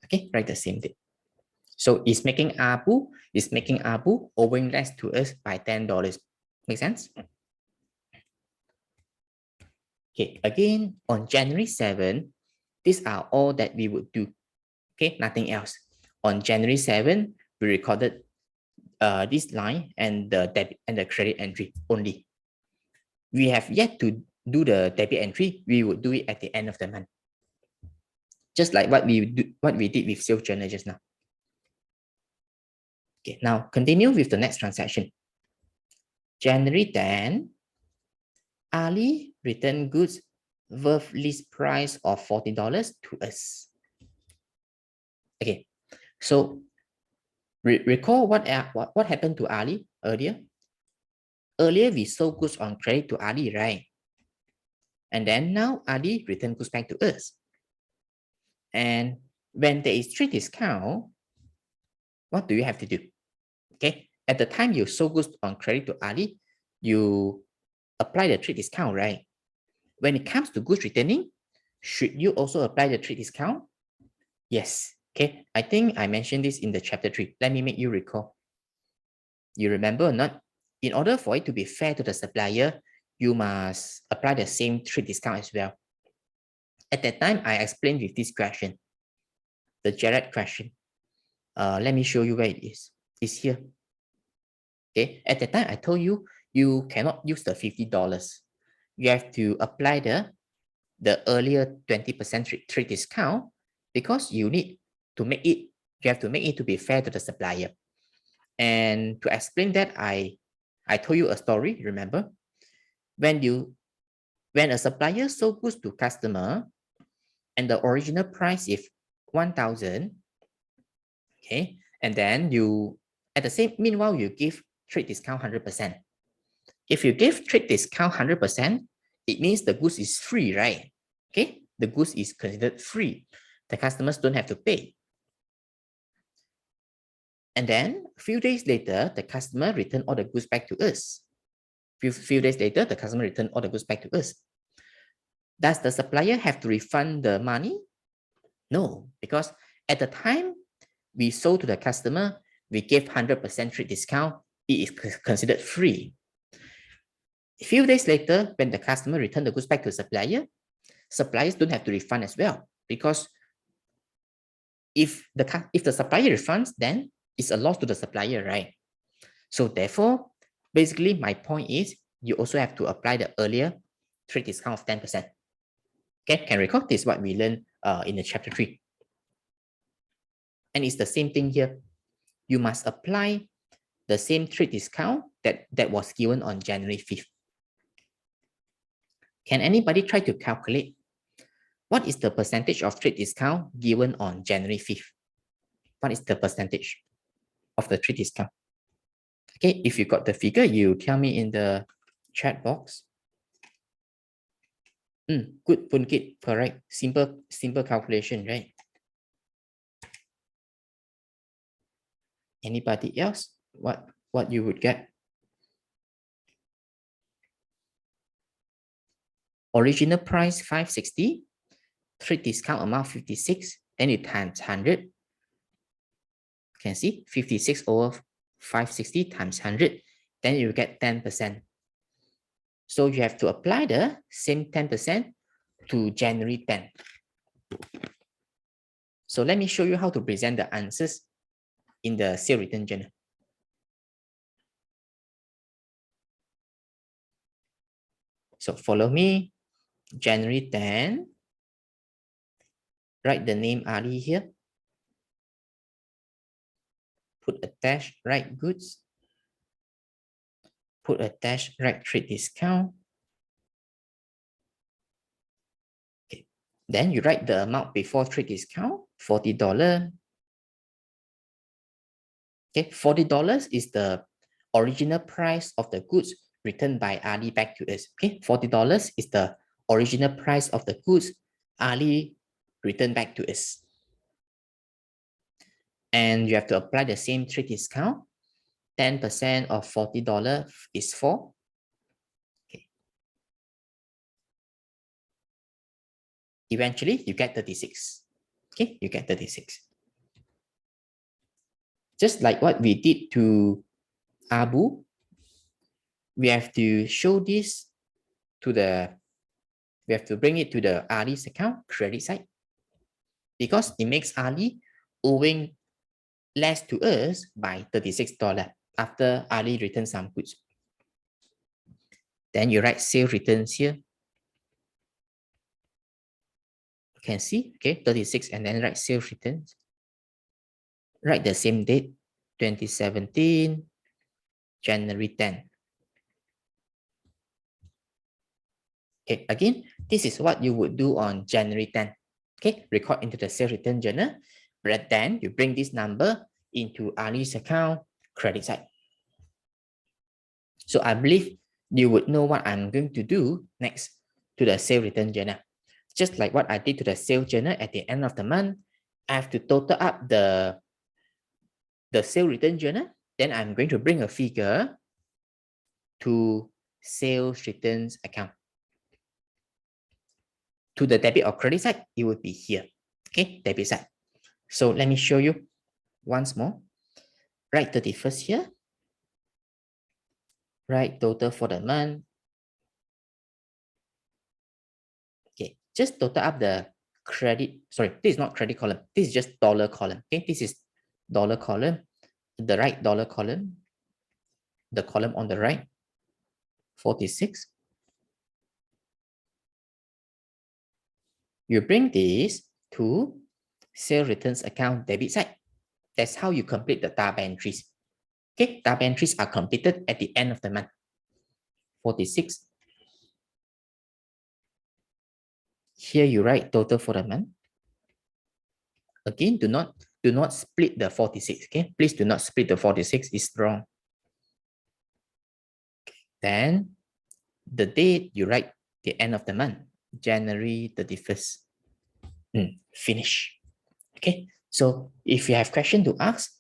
Okay, write the same date. So it's making Abu owing less to us by $10. Make sense? Okay, again, on January 7, these are all that we would do. Okay, nothing else. On January 7, we recorded this line and the debit and the credit entry only. We have yet to do the debit entry. We would do it at the end of the month. Just like what we did with sales journal just now. Okay, now continue with the next transaction. January 10, Ali returned goods worth list price of $40 to us. Okay, so recall what happened to Ali earlier? Earlier, we sold goods on credit to Ali, right? And then now Ali returned goods back to us. And when there is trade discount, what do you have to do? Okay, at the time you sold goods on credit to Ali, you apply the trade discount, right? When it comes to goods returning, should you also apply the trade discount? Yes. Okay, I think I mentioned this in the chapter 3. Let me make you recall. You remember or not? In order for it to be fair to the supplier, you must apply the same trade discount as well. At that time, I explained with this question, the Jared question. Let me show you where it is. It's here. Okay, at that time, I told you, you cannot use the $50. You have to apply the earlier 20% trade discount because you need to make it, you have to make it to be fair to the supplier. And to explain that, I told you a story, remember? When a supplier sold goods to customer and the original price is 1,000, okay, and then meanwhile, you give trade discount 100%. If you give trade discount 100%, it means the goods is free, right? Okay, the goods is considered free. The customers don't have to pay. And then a few days later, the customer returned all the goods back to us. Few days later, the customer returned all the goods back to us. Does the supplier have to refund the money? No, because at the time we sold to the customer, we gave 100% trade discount. It is considered free. A few days later, when the customer returned the goods back to the supplier, suppliers don't have to refund as well, because if the supplier refunds, then it's a loss to the supplier, right? So therefore, basically my point is you also have to apply the earlier trade discount of 10%. Okay, can recall this is what we learned in the chapter 3. And it's the same thing here. You must apply the same trade discount that was given on January 5th. Can anybody try to calculate what is the percentage of trade discount given on January 5th? What is the percentage of the trade discount? Okay, if you got the figure, you tell me in the chat box. Good, Punkit, correct. Simple calculation, right? Anybody else? What you would get? Original price 560, trade discount amount 56, then you times 100. You can see 56 over 560 times 100, then you get 10%. So you have to apply the same 10% to January 10. So let me show you how to present the answers in the sale return journal. So follow me, January 10, write the name Ali here, put a dash, write goods, put a dash, write trade discount. Okay. Then you write the amount before trade discount, $40. Okay, $40 is the original price of the goods returned by Ali back to us. Okay, $40 is the original price of the goods Ali returned back to us. And you have to apply the same trade discount. 10% of $40 is 4. Okay. Eventually, you get 36. Okay, you get 36. Just like what we did to Abu, we have to show this to we have to bring it to the Ali's account, credit side, because it makes Ali owing less to us by $36 after Ali returns some goods. Then you write sale returns here. You can see, okay, 36, and then write sale returns. Write the same date, 2017, January 10. Okay, again, this is what you would do on January 10. Okay, record into the sales return journal, but then you bring this number into Ali's account, credit side. So I believe you would know what I'm going to do next to the sales return journal. Just like what I did to the sales journal at the end of the month, I have to total up the sales return journal. Then I'm going to bring a figure to sales returns account. To the debit or credit side, it would be here. Okay, debit side. So let me show you once more. Write 31st here. write total for the month. Okay, just total up the credit. Sorry, this is not credit column. This is just dollar column. Okay, this is dollar column. The right dollar column. The column on the right. 46. You bring this to sale returns account debit side. That's how you complete the tab entries. Okay, tab entries are completed at the end of the month. 46. Here you write total for the month. Again, do not split the 46. Okay, please do not split the 46. It's wrong. Then the date you write the end of the month, January 31st. Finish. Okay, so if you have question to ask,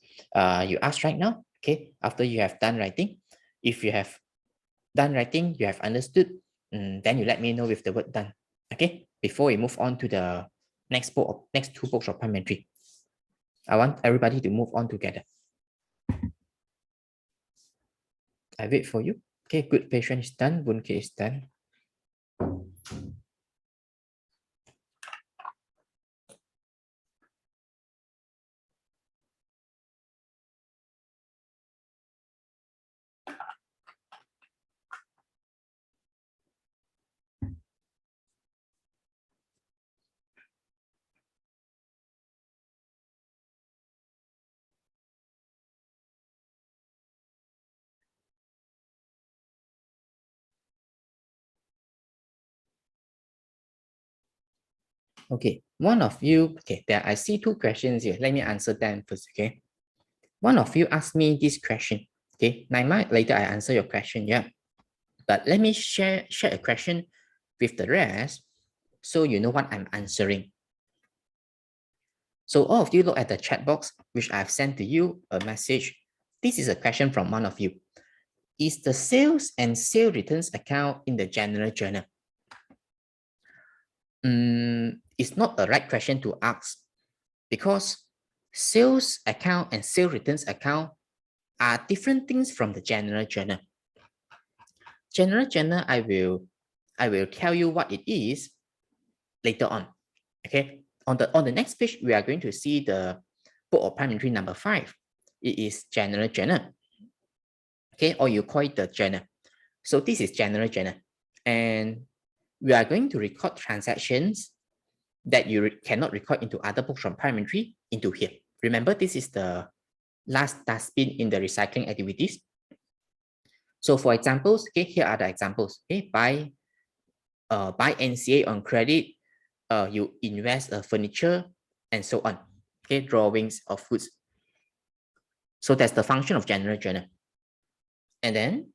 you ask right now. Okay, after you have done writing, if you have done writing, you have understood, then you let me know with the word done. Okay, before we move on to the next two books of parliamentary. I want everybody to move on together. I wait for you. Okay, good patient is done. Bunke is done. Okay, one of you, okay, there I see two questions here. Let me answer them first, okay? One of you asked me this question, okay? Naima, later I answer your question, yeah. But let me share a question with the rest so you know what I'm answering. So all of you look at the chat box, which I've sent to you a message. This is a question from one of you. Is the sales and sale returns account in the general journal? It's not the right question to ask because sales account and sale returns account are different things from the general journal. General journal, I will tell you what it is later on. Okay, on the next page, we are going to see the book of parliamentary number 5. It is general journal. Okay, or you call it the journal. So this is general journal, and we are going to record transactions that you cannot record into other books from parliamentary into here. Remember, this is the last dustbin in the recycling activities. So for examples, okay, here are the examples. Okay, buy NCA on credit, you invest furniture, and so on. Okay, drawings of goods. So that's the function of general journal. And then,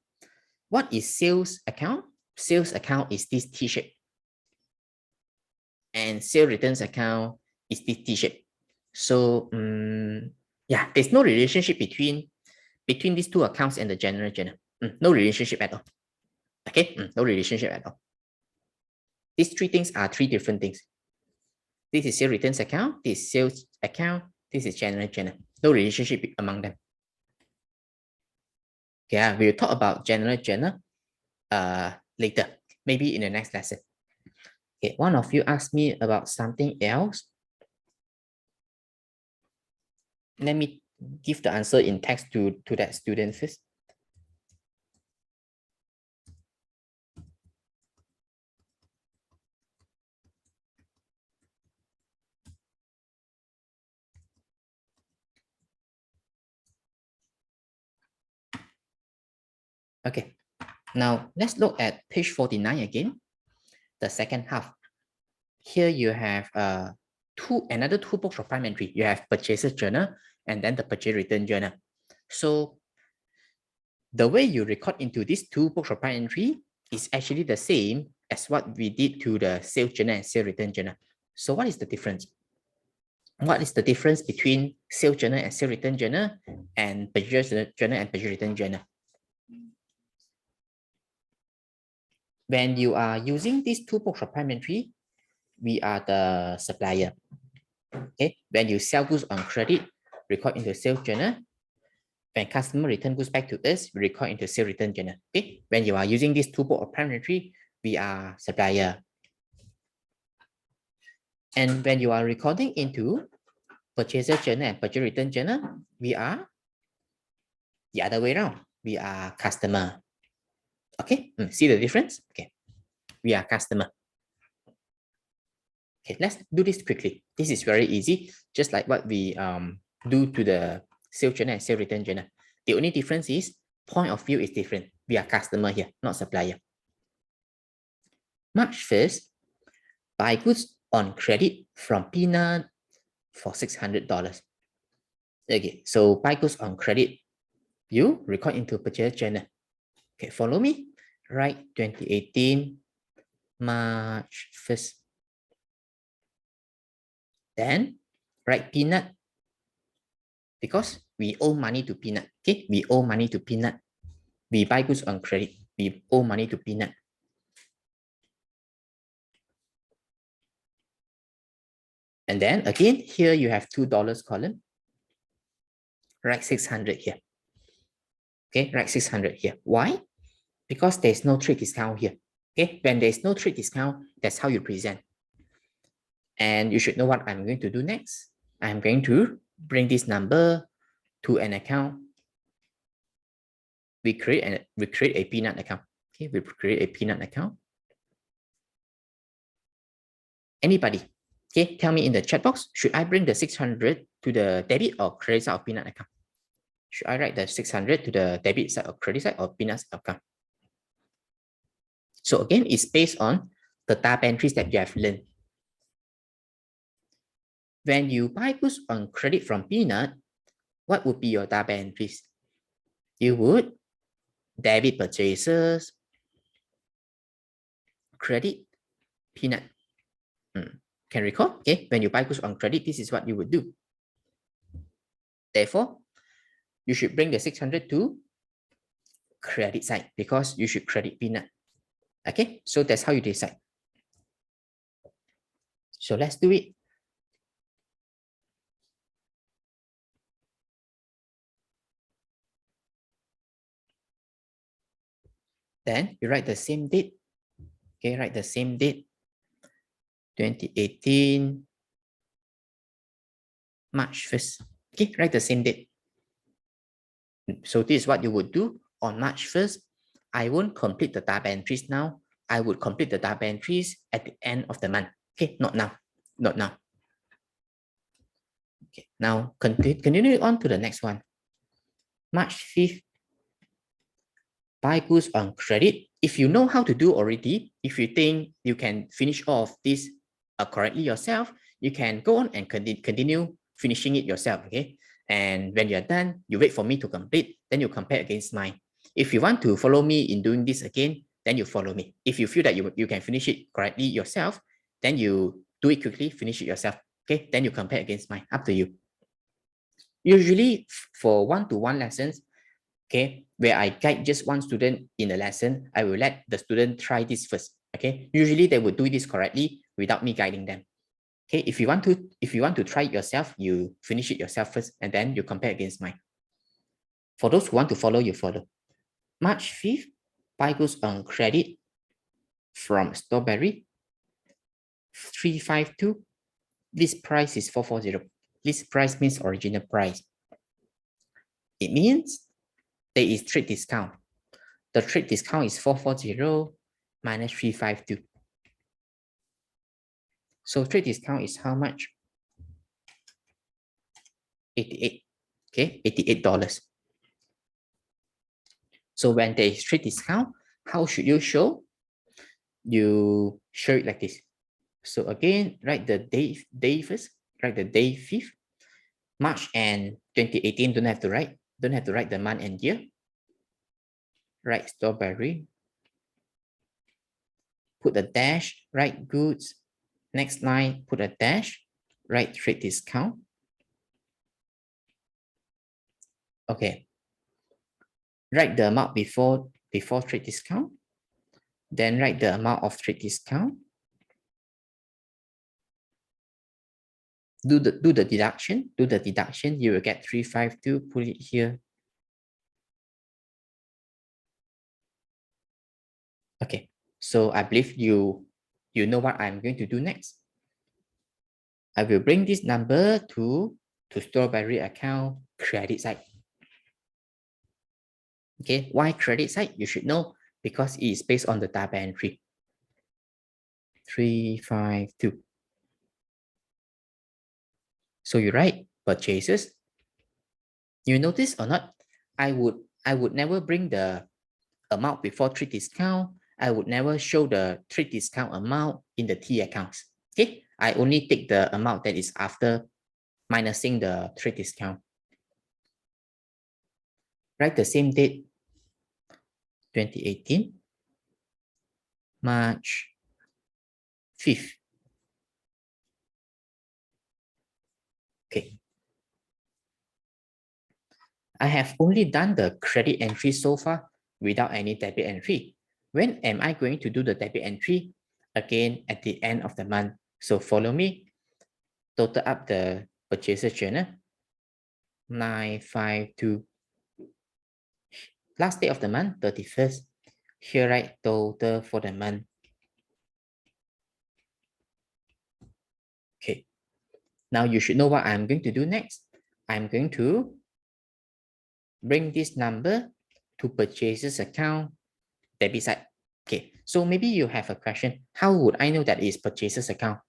what is sales account? Sales account is this T-shape. And sale returns account is this T-shape. So yeah, there's no relationship between these two accounts and the general journal. No relationship at all. Okay, no relationship at all. These three things are three different things. This is sale returns account, this is sales account, this is general journal. No relationship among them. Okay, we'll talk about general journal later, maybe in the next lesson. Okay, one of you asked me about something else. Let me give the answer in text to that student first. Okay, now let's look at page 49 again, the second half. Here you have another two books of parliamentary. You have purchases journal and then the purchase return journal. So the way you record into these two books of parliamentary is actually the same as what we did to the sales journal and sale return journal. So what is the difference? What is the difference between sales journal and sale return journal and purchase journal and purchase return journal? When you are using these two books of parliamentary, we are the supplier. Okay, when you sell goods on credit, record into sales journal. When customer return goes back to us, we record into sale return journal. Okay, when you are using this two book of primary tree, we are supplier. And when you are recording into purchaser journal and purchase return journal, we are the other way around. We are customer. Okay, see the difference? Okay, we are customer. Okay, let's do this quickly. This is very easy, just like what we do to the sales journal and sales return journal. The only difference is point of view is different. We are customer here, not supplier. March 1st, buy goods on credit from Peanut for $600. Okay, so buy goods on credit, you record into purchase journal. Okay, follow me. Write 2018 March 1st. Then write Peanut because we owe money to Peanut. Okay, we owe money to Peanut. We buy goods on credit. We owe money to Peanut. And then again, here you have $2 column. Write 600 here. Okay, write 600 here. Why? Because there's no trade discount here. Okay, when there's no trade discount, that's how you present. And you should know what I'm going to do next. I'm going to bring this number to an account. We create a Peanut account. Okay, we create a Peanut account. Anybody? Okay, tell me in the chat box, should I bring the 600 to the debit or credit side of Peanut account? Should I write the 600 to the debit side or credit side or Peanut account? So again, it's based on the tab entries that you have learned. When you buy goods on credit from Peanut, what would be your tab entries? You would debit purchases, credit, Peanut. Can recall? Okay, when you buy goods on credit, this is what you would do. Therefore, you should bring the 600 to credit side because you should credit Peanut. Okay, so that's how you decide. So let's do it. Then you write the same date. Okay, write the same date. 2018 March 1st. Okay, write the same date. So this is what you would do on March 1st. I won't complete the tab entries now. I would complete the tab entries at the end of the month. Okay, not now. Not now. Okay, now continue on to the next one. March 5th. Buy goods on credit. If you know how to do already, if you think you can finish off this correctly yourself, you can go on and continue finishing it yourself. Okay, and when you're done, you wait for me to complete, then you compare against mine. If you want to follow me in doing this again, then you follow me. If you feel that you can finish it correctly yourself, then you do it quickly, finish it yourself. Okay, then you compare against mine, up to you. Usually for one-to-one lessons, okay, where I guide just one student in a lesson, I will let the student try this first. Okay, usually they will do this correctly without me guiding them. Okay, if you want to try it yourself, you finish it yourself first, and then you compare against mine. For those who want to follow, you follow. March 5th, buy goods on credit from Strawberry, 352. This price is 440. This price means original price. It means there is trade discount. The trade discount is 440 minus 352. So trade discount is how much? 88. Okay, $88. So when there is trade discount, how should you show? You show it like this. So again, write the day first. Write the day 5th. March and 2018 don't have to write the month and year. Write Strawberry. Put a dash, write goods. Next line, put a dash, write trade discount. Okay. Write the amount before trade discount. Then write the amount of trade discount. Do the deduction. You will get 352. Put it here. Okay, so I believe you know what I'm going to do next. I will bring this number to strawberry account credit side. Okay, why credit side? You should know because it is based on the double entry. 352. So you write purchases. You notice or not? I would never bring the amount before trade discount. I would never show the trade discount amount in the T accounts. Okay, I only take the amount that is after minusing the trade discount. Write the same date, 2018, March 5th. Okay. I have only done the credit entry so far without any debit entry. When am I going to do the debit entry? Again, at the end of the month. So follow me. Total up the purchases journal. 952. Last day of the month, 31st. Here, write total for the month. Okay. Now you should know what I'm going to do next. I'm going to bring this number to purchases account debit side. Okay, so maybe you have a question. How would I know that is purchases account?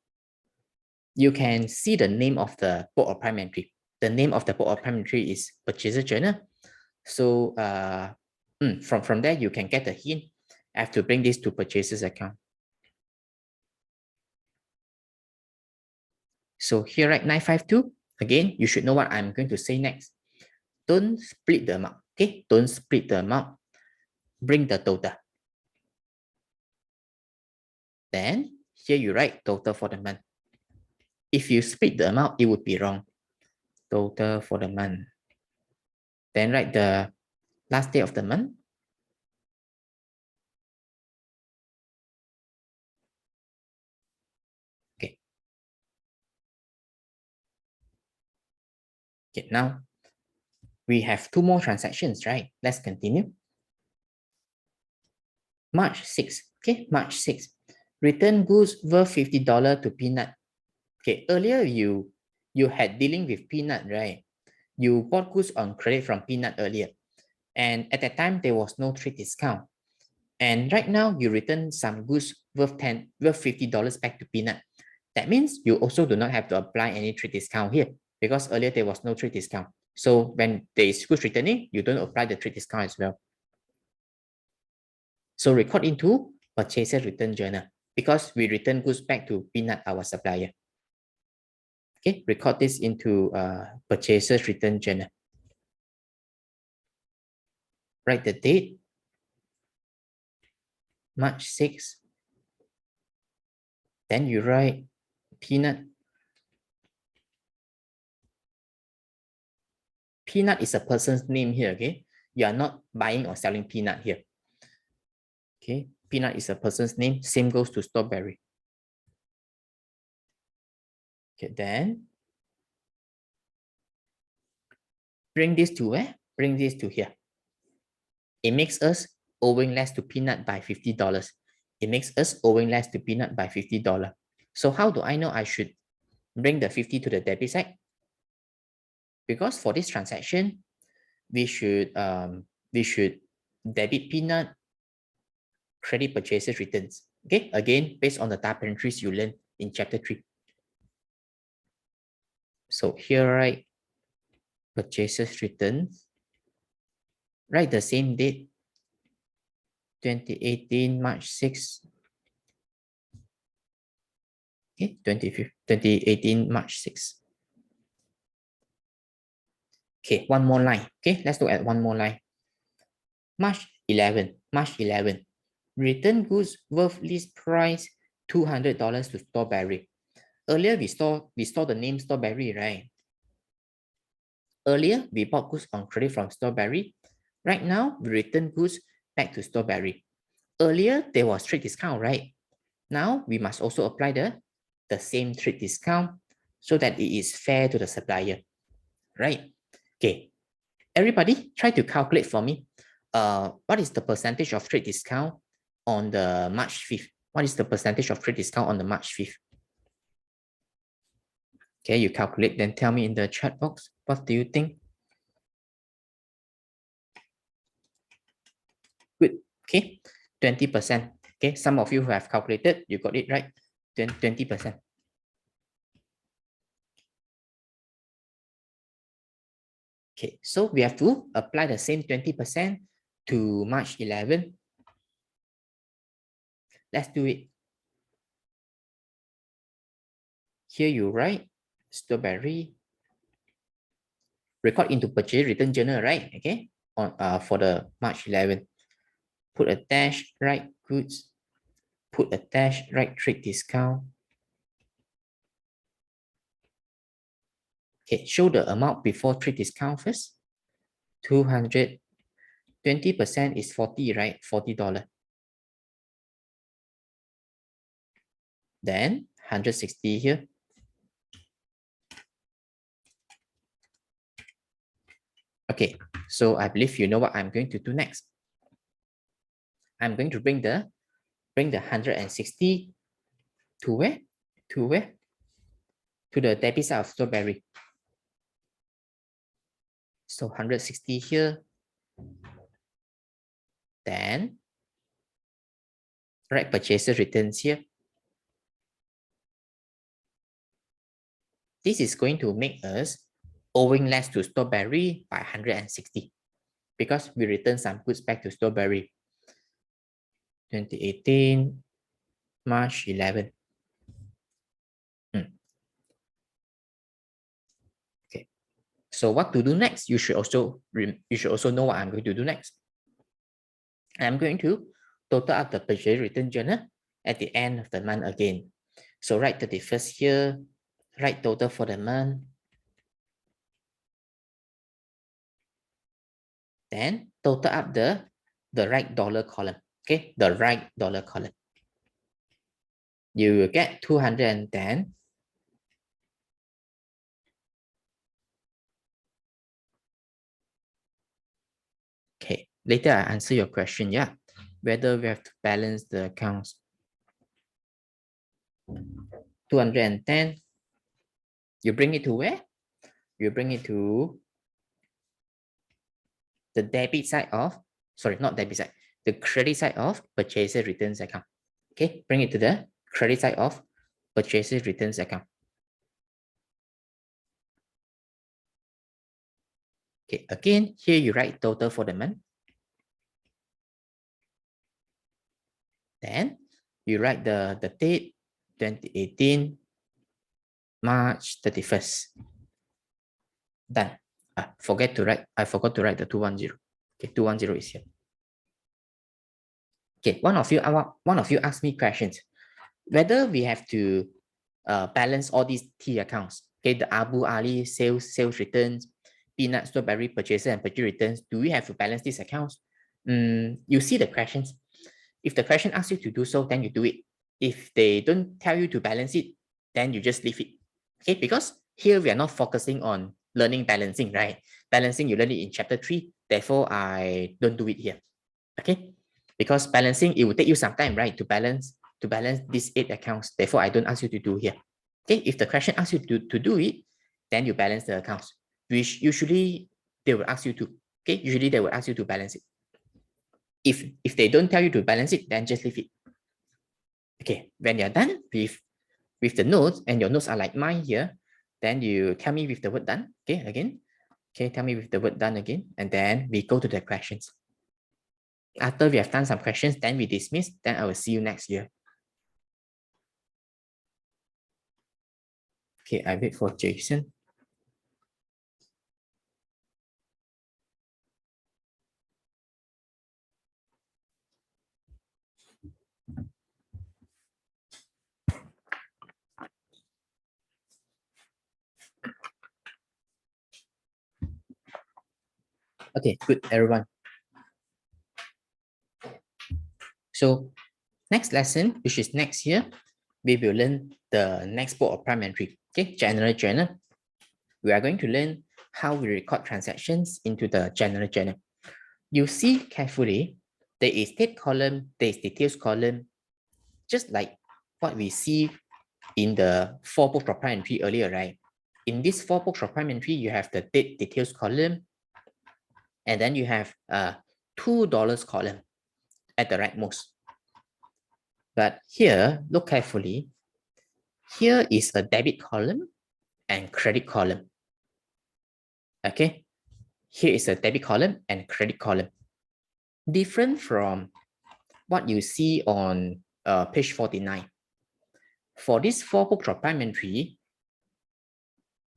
You can see the name of the book of prime entry. The name of the book of prime entry is purchases journal. So from there, you can get a hint. I have to bring this to purchases account. So here, right, 952. Again, you should know what I'm going to say next. Don't split the amount. Okay, don't split the amount. Bring the total. Then here you write total for the month. If you split the amount, it would be wrong. Total for the month. Then write the last day of the month. Okay. Okay, now we have two more transactions, right? Let's continue. March 6th. Okay, March 6th. Return goods worth $50 to Peanut. Okay, earlier you had dealing with Peanut, right? You bought goods on credit from Peanut earlier. And at that time, there was no trade discount. And right now, you return some goods worth $50 back to Peanut. That means you also do not have to apply any trade discount here because earlier there was no trade discount. So when there is goods returning, you don't apply the trade discount as well. So record into purchases return journal because we return goods back to Peanut, our supplier. Okay, record this into purchases return journal. Write the date, March 6th. Then you write Peanut. Peanut is a person's name here, okay? You are not buying or selling Peanut here. Okay, Peanut is a person's name. Same goes to Strawberry. Okay, then bring this to where? Bring this to here. It makes us owing less to Peanut by $50. It makes us owing less to Peanut by $50. So how do I know I should bring the 50 to the debit side? Because for this transaction, we should debit Peanut, credit purchases returns. Okay, again, based on the type entries you learned in chapter 3. So here, right, purchases returns, write the same date, 2018, March 6. Okay, 2018, March 6. Okay, one more line. Okay, let's look at one more line. March 11, March 11. Return goods worth list price $200 to Strawberry. Earlier, we saw the name Strawberry, right? Earlier, we bought goods on credit from Strawberry. Right now, we return goods back to Strawberry. Earlier, there was trade discount, right? Now, we must also apply the same trade discount so that it is fair to the supplier, right? Okay, everybody try to calculate for me. What is the percentage of trade discount on the March 5th? What is the percentage of trade discount on the March 5th? Okay, you calculate, then tell me in the chat box. What do you think? Good. Okay, 20%. Okay, some of you who have calculated, you got it right. 20%. Okay, so we have to apply the same 20% to March 11. Let's do it. Here you write strawberry, record into purchase return journal, right? Okay, on for the March 11. Put a dash, write goods, put a dash, write trade discount. Okay, show the amount before trade discount first. 200. 20% is 40, right? $40. Then 160 here. Okay, so I believe you know what I'm going to do next. I'm going to bring the 160 to where? To where? To the debit side of strawberry. So 160 here. Then write purchases returns here. This is going to make us owing less to strawberry by 160 because we return some goods back to strawberry. 2018, March 11. Okay. So what to do next? You should also know what I'm going to do next. I'm going to total up the purchase return journal at the end of the month again. So write 31st here, write total for the month. Then total up the right dollar column. Okay, the right dollar column. You will get 210. Okay, later I answer your question, yeah. Whether we have to balance the accounts. 210. You bring it to where? You bring it to the debit side of, sorry, not debit side, the credit side of purchases returns account. Okay, bring it to the credit side of purchases returns account. Okay, again, here you write total for the month. Then you write the date, 2018, March 31st. Done. I forgot to write the 210. Okay, 210 is here. Okay, one of you asked me questions whether we have to balance all these T accounts. Okay, the Abu Ali sales returns, peanut strawberry purchases and purchase returns. Do we have to balance these accounts? You see the questions. If the question asks you to do so, then you do it. If they don't tell you to balance it, then you just leave it. Okay, because here we are not focusing on learning balancing, right? Balancing, you learn it in chapter 3. Therefore, I don't do it here. Okay, because balancing, it will take you some time, right? To balance these 8 accounts. Therefore, I don't ask you to do here. Okay, if the question asks you to do it, then you balance the accounts, which usually they will ask you to. Okay, usually they will ask you to balance it. If they don't tell you to balance it, then just leave it. Okay, when you're done with the notes, and your notes are like mine here, then you tell me with the word done. Okay, again. Okay, tell me with the word done again, and then we go to the questions. After we have done some questions, then we dismiss. Then I will see you next year. Okay, I wait for Jason. Okay, good, everyone. So next lesson, which is next year, we will learn the next book of Parliamentary. Okay, General Journal. We are going to learn how we record transactions into the General Journal. You see carefully, there is date column, there is details column, just like what we see in the 4 books of prime entry earlier, right? In this 4 books of prime entry, you have the date details column, and then you have a $2 column at the rightmost. But here, look carefully. Here is a debit column and credit column. Okay, here is a debit column and credit column. Different from what you see on page 49. For this 4 books of prime entry,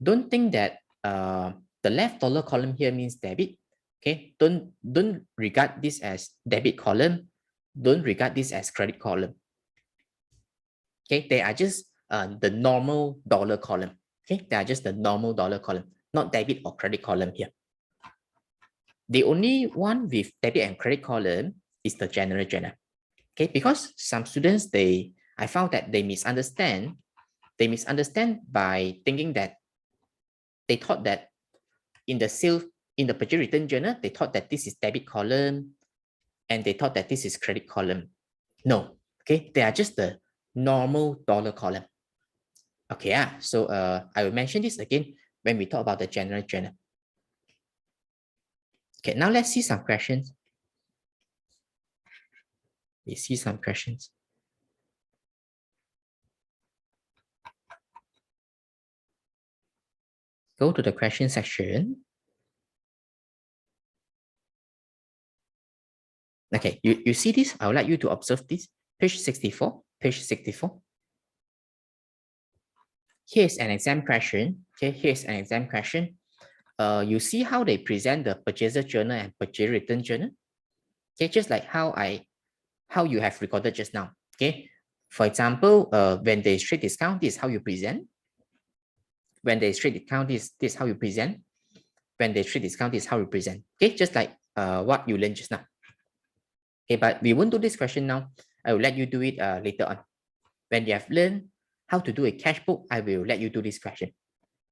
don't think that the left dollar column here means debit. Okay, don't regard this as debit column. Don't regard this as credit column. Okay, they are just the normal dollar column. Okay, they are just the normal dollar column, not debit or credit column here. The only one with debit and credit column is the general journal. Okay, because some students, I found that they misunderstand by thinking that they thought that in the purchase return journal, they thought that this is debit column and they thought that this is credit column. No, okay, they are just the normal dollar column. Okay, so I will mention this again when we talk about the general journal. Okay, now let's see some questions. We see some questions. Go to the question section. Okay, you see this? I would like you to observe this. Page 64, page 64. Here's an exam question. Okay, here's an exam question. You see how they present the purchaser journal and purchase return journal? Okay, just like how you have recorded just now. Okay, for example, when they straight discount, this is how you present. When they straight discount, this is how you present. When they straight discount, this is how you present. Okay, just like what you learned just now. Okay, but we won't do this question now. I will let you do it later on. When you have learned how to do a cash book, I will let you do this question.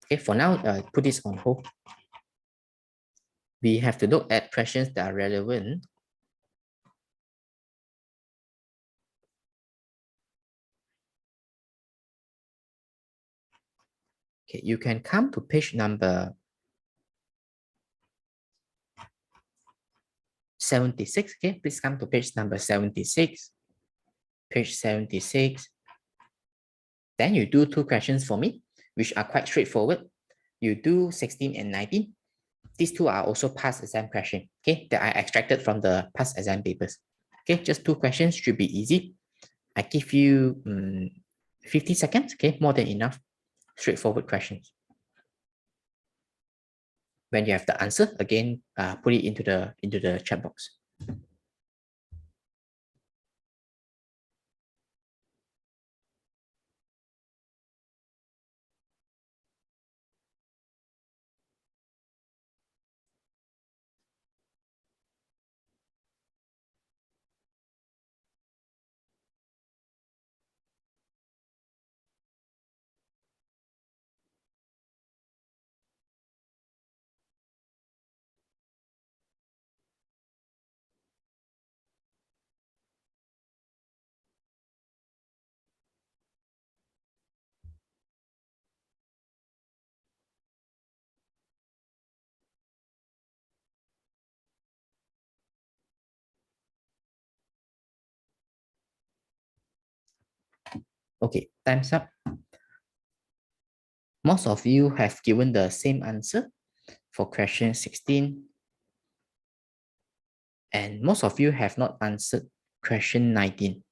Okay, for now, put this on hold. We have to look at questions that are relevant. Okay, you can come to page number 76. Okay, please come to page number 76. Page 76. Then you do 2 questions for me, which are quite straightforward. You do 16 and 19. These 2 are also past exam questions, okay, that I extracted from the past exam papers. Okay, just 2 questions should be easy. I give you 50 seconds, okay, more than enough. Straightforward questions. When you have the answer, again, put it into the chat box. Okay, time's up. Most of you have given the same answer for question 16. And most of you have not answered question 19.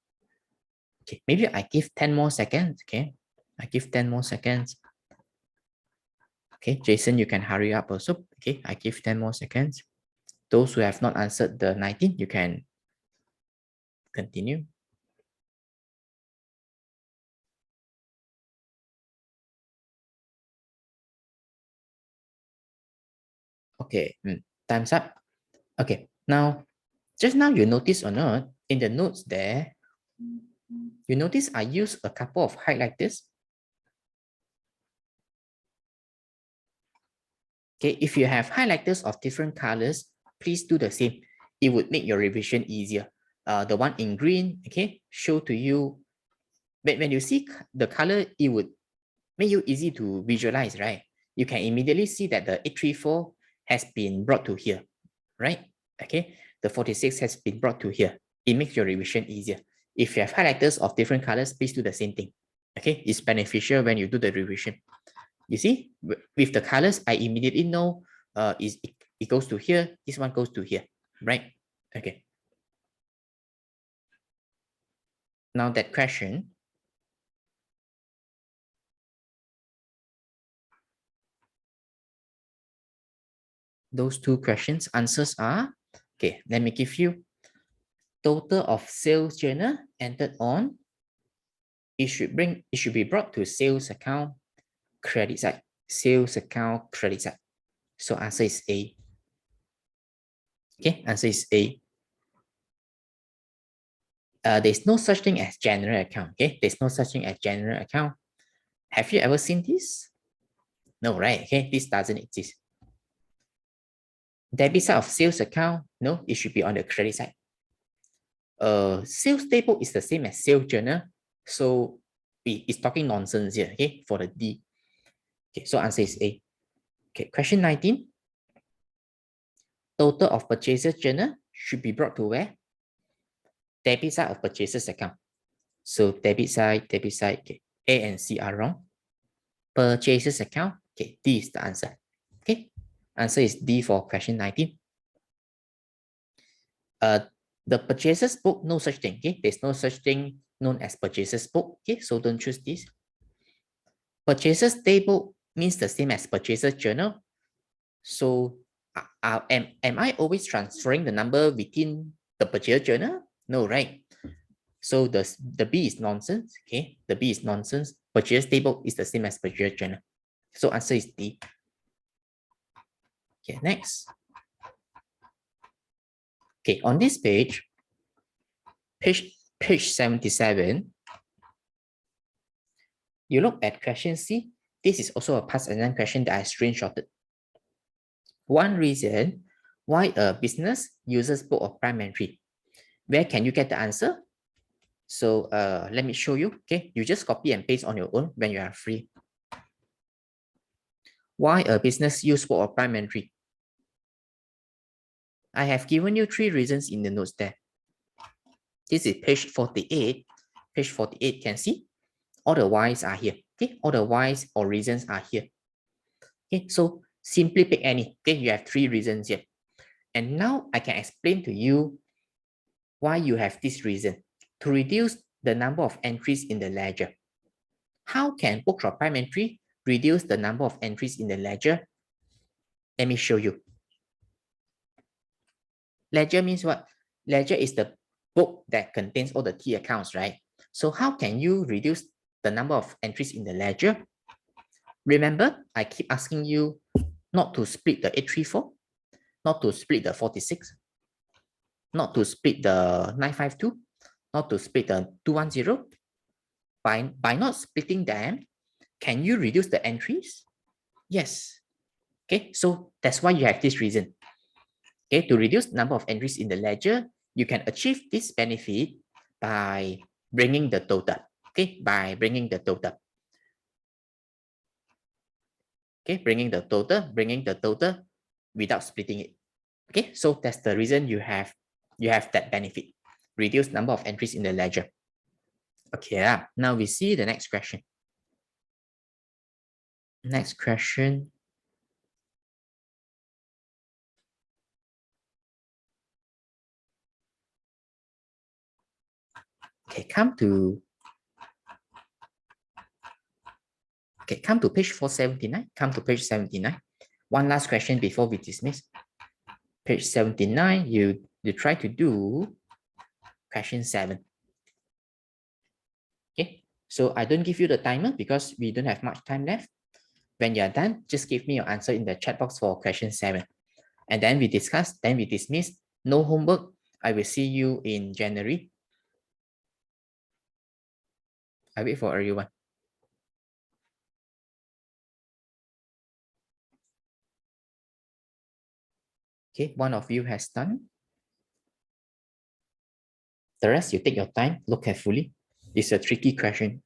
Okay, maybe I give 10 more seconds, okay? I give 10 more seconds. Okay, Jason, you can hurry up also. Okay, I give 10 more seconds. Those who have not answered the 19, you can continue. Okay, time's up. Okay, now, just now you notice or not, in the notes there, you notice I use a couple of highlighters. Okay, if you have highlighters of different colors, please do the same. it would make your revision easier. The one in green, okay, show to you, when you see the color, it would make you easy to visualize, right? You can immediately see that the 834 has been brought to here, right? Okay, the 46 has been brought to here. It makes your revision easier. If you have highlighters of different colors, please do the same thing. Okay, it's beneficial when you do the revision. You see, with the colors, I immediately know it goes to here, this one goes to here, right? Okay. Now that question, those two questions, answers are, okay, let me give you total of sales journal entered on. It should be brought to sales account credit side. Sales account credit side. So answer is A. Okay, answer is A. There's no such thing as general account. Okay, there's no such thing as general account. Have you ever seen this? No, right? Okay, this doesn't exist. Debit side of sales account, no, it should be on the credit side. Sales table is the same as sales journal, so it's talking nonsense here. Okay, for the D. Okay, so answer is A. Okay, question 19. Total of purchases journal should be brought to where? Debit side of purchases account. So debit side, okay. A and C are wrong. Purchases account, okay, D is the answer. Okay, answer is D for question 19. The purchases book, no such thing. Okay, there's no such thing known as purchases book. Okay, so don't choose this. Purchases table means the same as purchases journal. So am I always transferring the number within the purchase journal? No, right? So the B is nonsense. Okay, the B is nonsense. Purchase table is the same as purchase journal. So answer is D. Okay, next. Okay, on this page 77, you look at question C. This is also a past exam question that I screenshotted. One reason why a business uses book of prime entry. Where can you get the answer? So let me show you. Okay, you just copy and paste on your own when you are free. Why a business use book of prime entry? I have given you 3 reasons in the notes there. This is page 48. Page 48, can see all the whys are here. Okay, all the whys or reasons are here. Okay, so simply pick any. Okay, you have 3 reasons here. And now I can explain to you why you have this reason. To reduce the number of entries in the ledger. How can book of prime entry reduce the number of entries in the ledger? Let me show you. Ledger means what? Ledger is the book that contains all the key accounts, right? So how can you reduce the number of entries in the ledger? Remember, I keep asking you not to split the 834, not to split the 46, not to split the 952, not to split the 210. By not splitting them, can you reduce the entries? Yes. Okay, so that's why you have this reason. Okay, to reduce the number of entries in the ledger, you can achieve this benefit by bringing the total. Okay, by bringing the total. Okay, bringing the total without splitting it. Okay, so that's the reason you have that benefit. Reduce number of entries in the ledger. Okay, now we see the next question. Next question. Okay, come to page 479. Come to page 79. One last question before we dismiss. Page 79, you try to do question 7. Okay, so I don't give you the timer because we don't have much time left. When you're done, just give me your answer in the chat box for question 7. And then we discuss, then we dismiss. No homework. I will see you in January. I wait for everyone. Okay, one of you has done. The rest, you take your time, look carefully. It's a tricky question.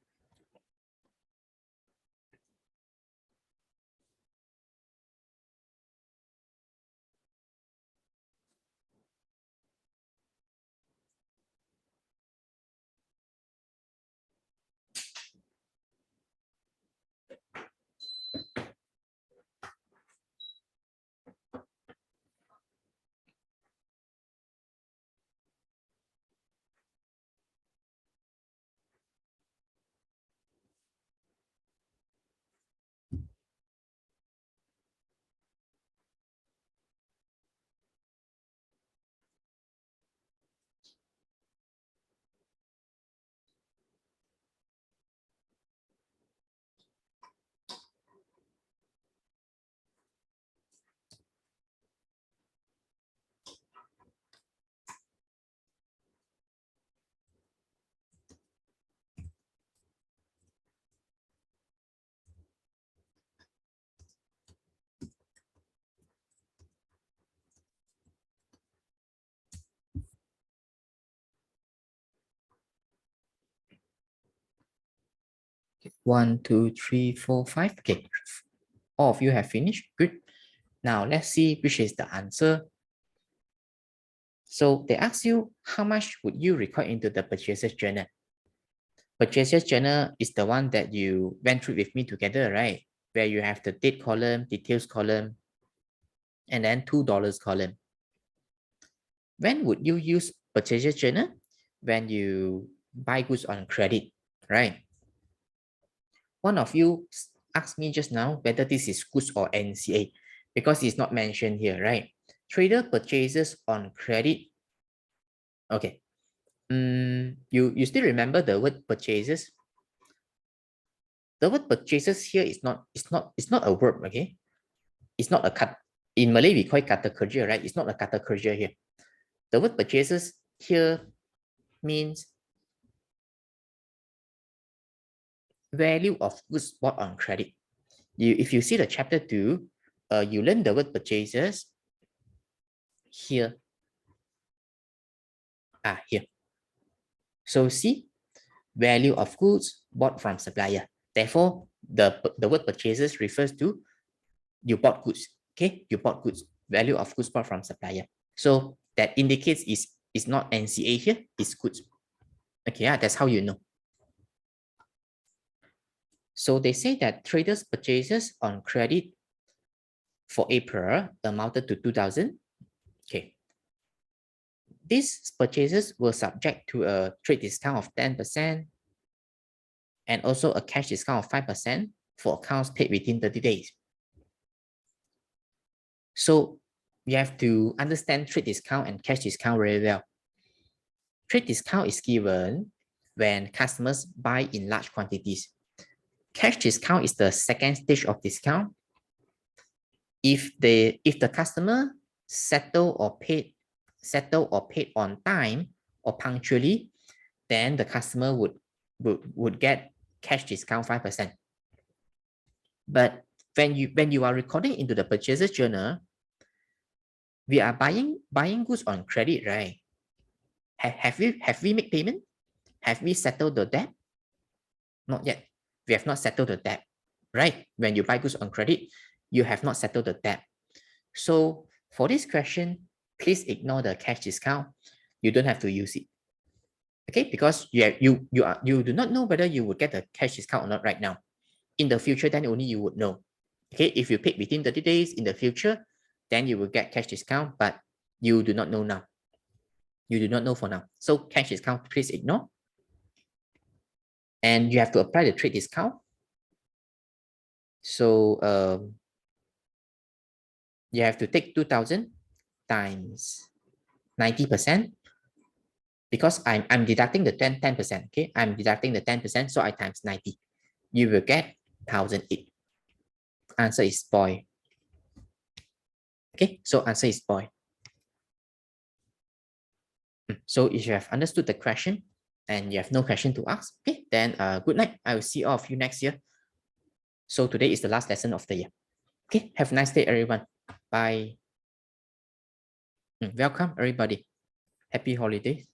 One, two, three, four, five. Okay, all of you have finished. Good. Now let's see which is the answer. So they ask you how much would you record into the purchases journal. Purchases journal is the one that you went through with me together, right? Where you have the date column, details column, and then $2 column. When would you use purchases journal? When you buy goods on credit, right? One of you asked me just now whether this is goods or NCA because it's not mentioned here, right? Trader purchases on credit. Okay. You still remember the word purchases? The word purchases here is not a verb, okay? It's not a cut. In Malay, we call it kata kerja, right? It's not a kata kerja here. The word purchases here means value of goods bought on credit. If you see the chapter 2, you learn the word purchases here. Here. So see, value of goods bought from supplier. Therefore, the word purchases refers to you bought goods. Okay, you bought goods. Value of goods bought from supplier. So that indicates is not NCA here, it's goods. Okay, that's how you know. So they say that traders' purchases on credit for April amounted to 2,000. Okay. These purchases were subject to a trade discount of 10% and also a cash discount of 5% for accounts paid within 30 days. So you have to understand trade discount and cash discount very well. Trade discount is given when customers buy in large quantities. Cash discount is the second stage of discount. If the customer settle or paid on time or punctually, then the customer would get cash discount 5%. But when you are recording into the purchases journal, we are buying goods on credit, right? Have we made payment? Have we settled the debt? Not yet. We have not settled the debt, right? When you buy goods on credit, you have not settled the debt. So for this question, please ignore the cash discount. You don't have to use it. Okay, because you do not know whether you would get a cash discount or not right now. In the future, then only you would know. Okay, if you paid within 30 days in the future, then you will get cash discount, but you do not know now. You do not know for now. So cash discount, please ignore. And you have to apply the trade discount. So you have to take 2,000 times 90%. Because I'm deducting the 10%, okay? I'm deducting the 10%, so I times 90. You will get 1,008. Answer is boy. Okay, so answer is boy. So if you have understood the question and you have no question to ask, okay, then good night. I will see all of you next year. So today is the last lesson of the year. Okay, have a nice day, everyone. Bye. Welcome, everybody. Happy holidays.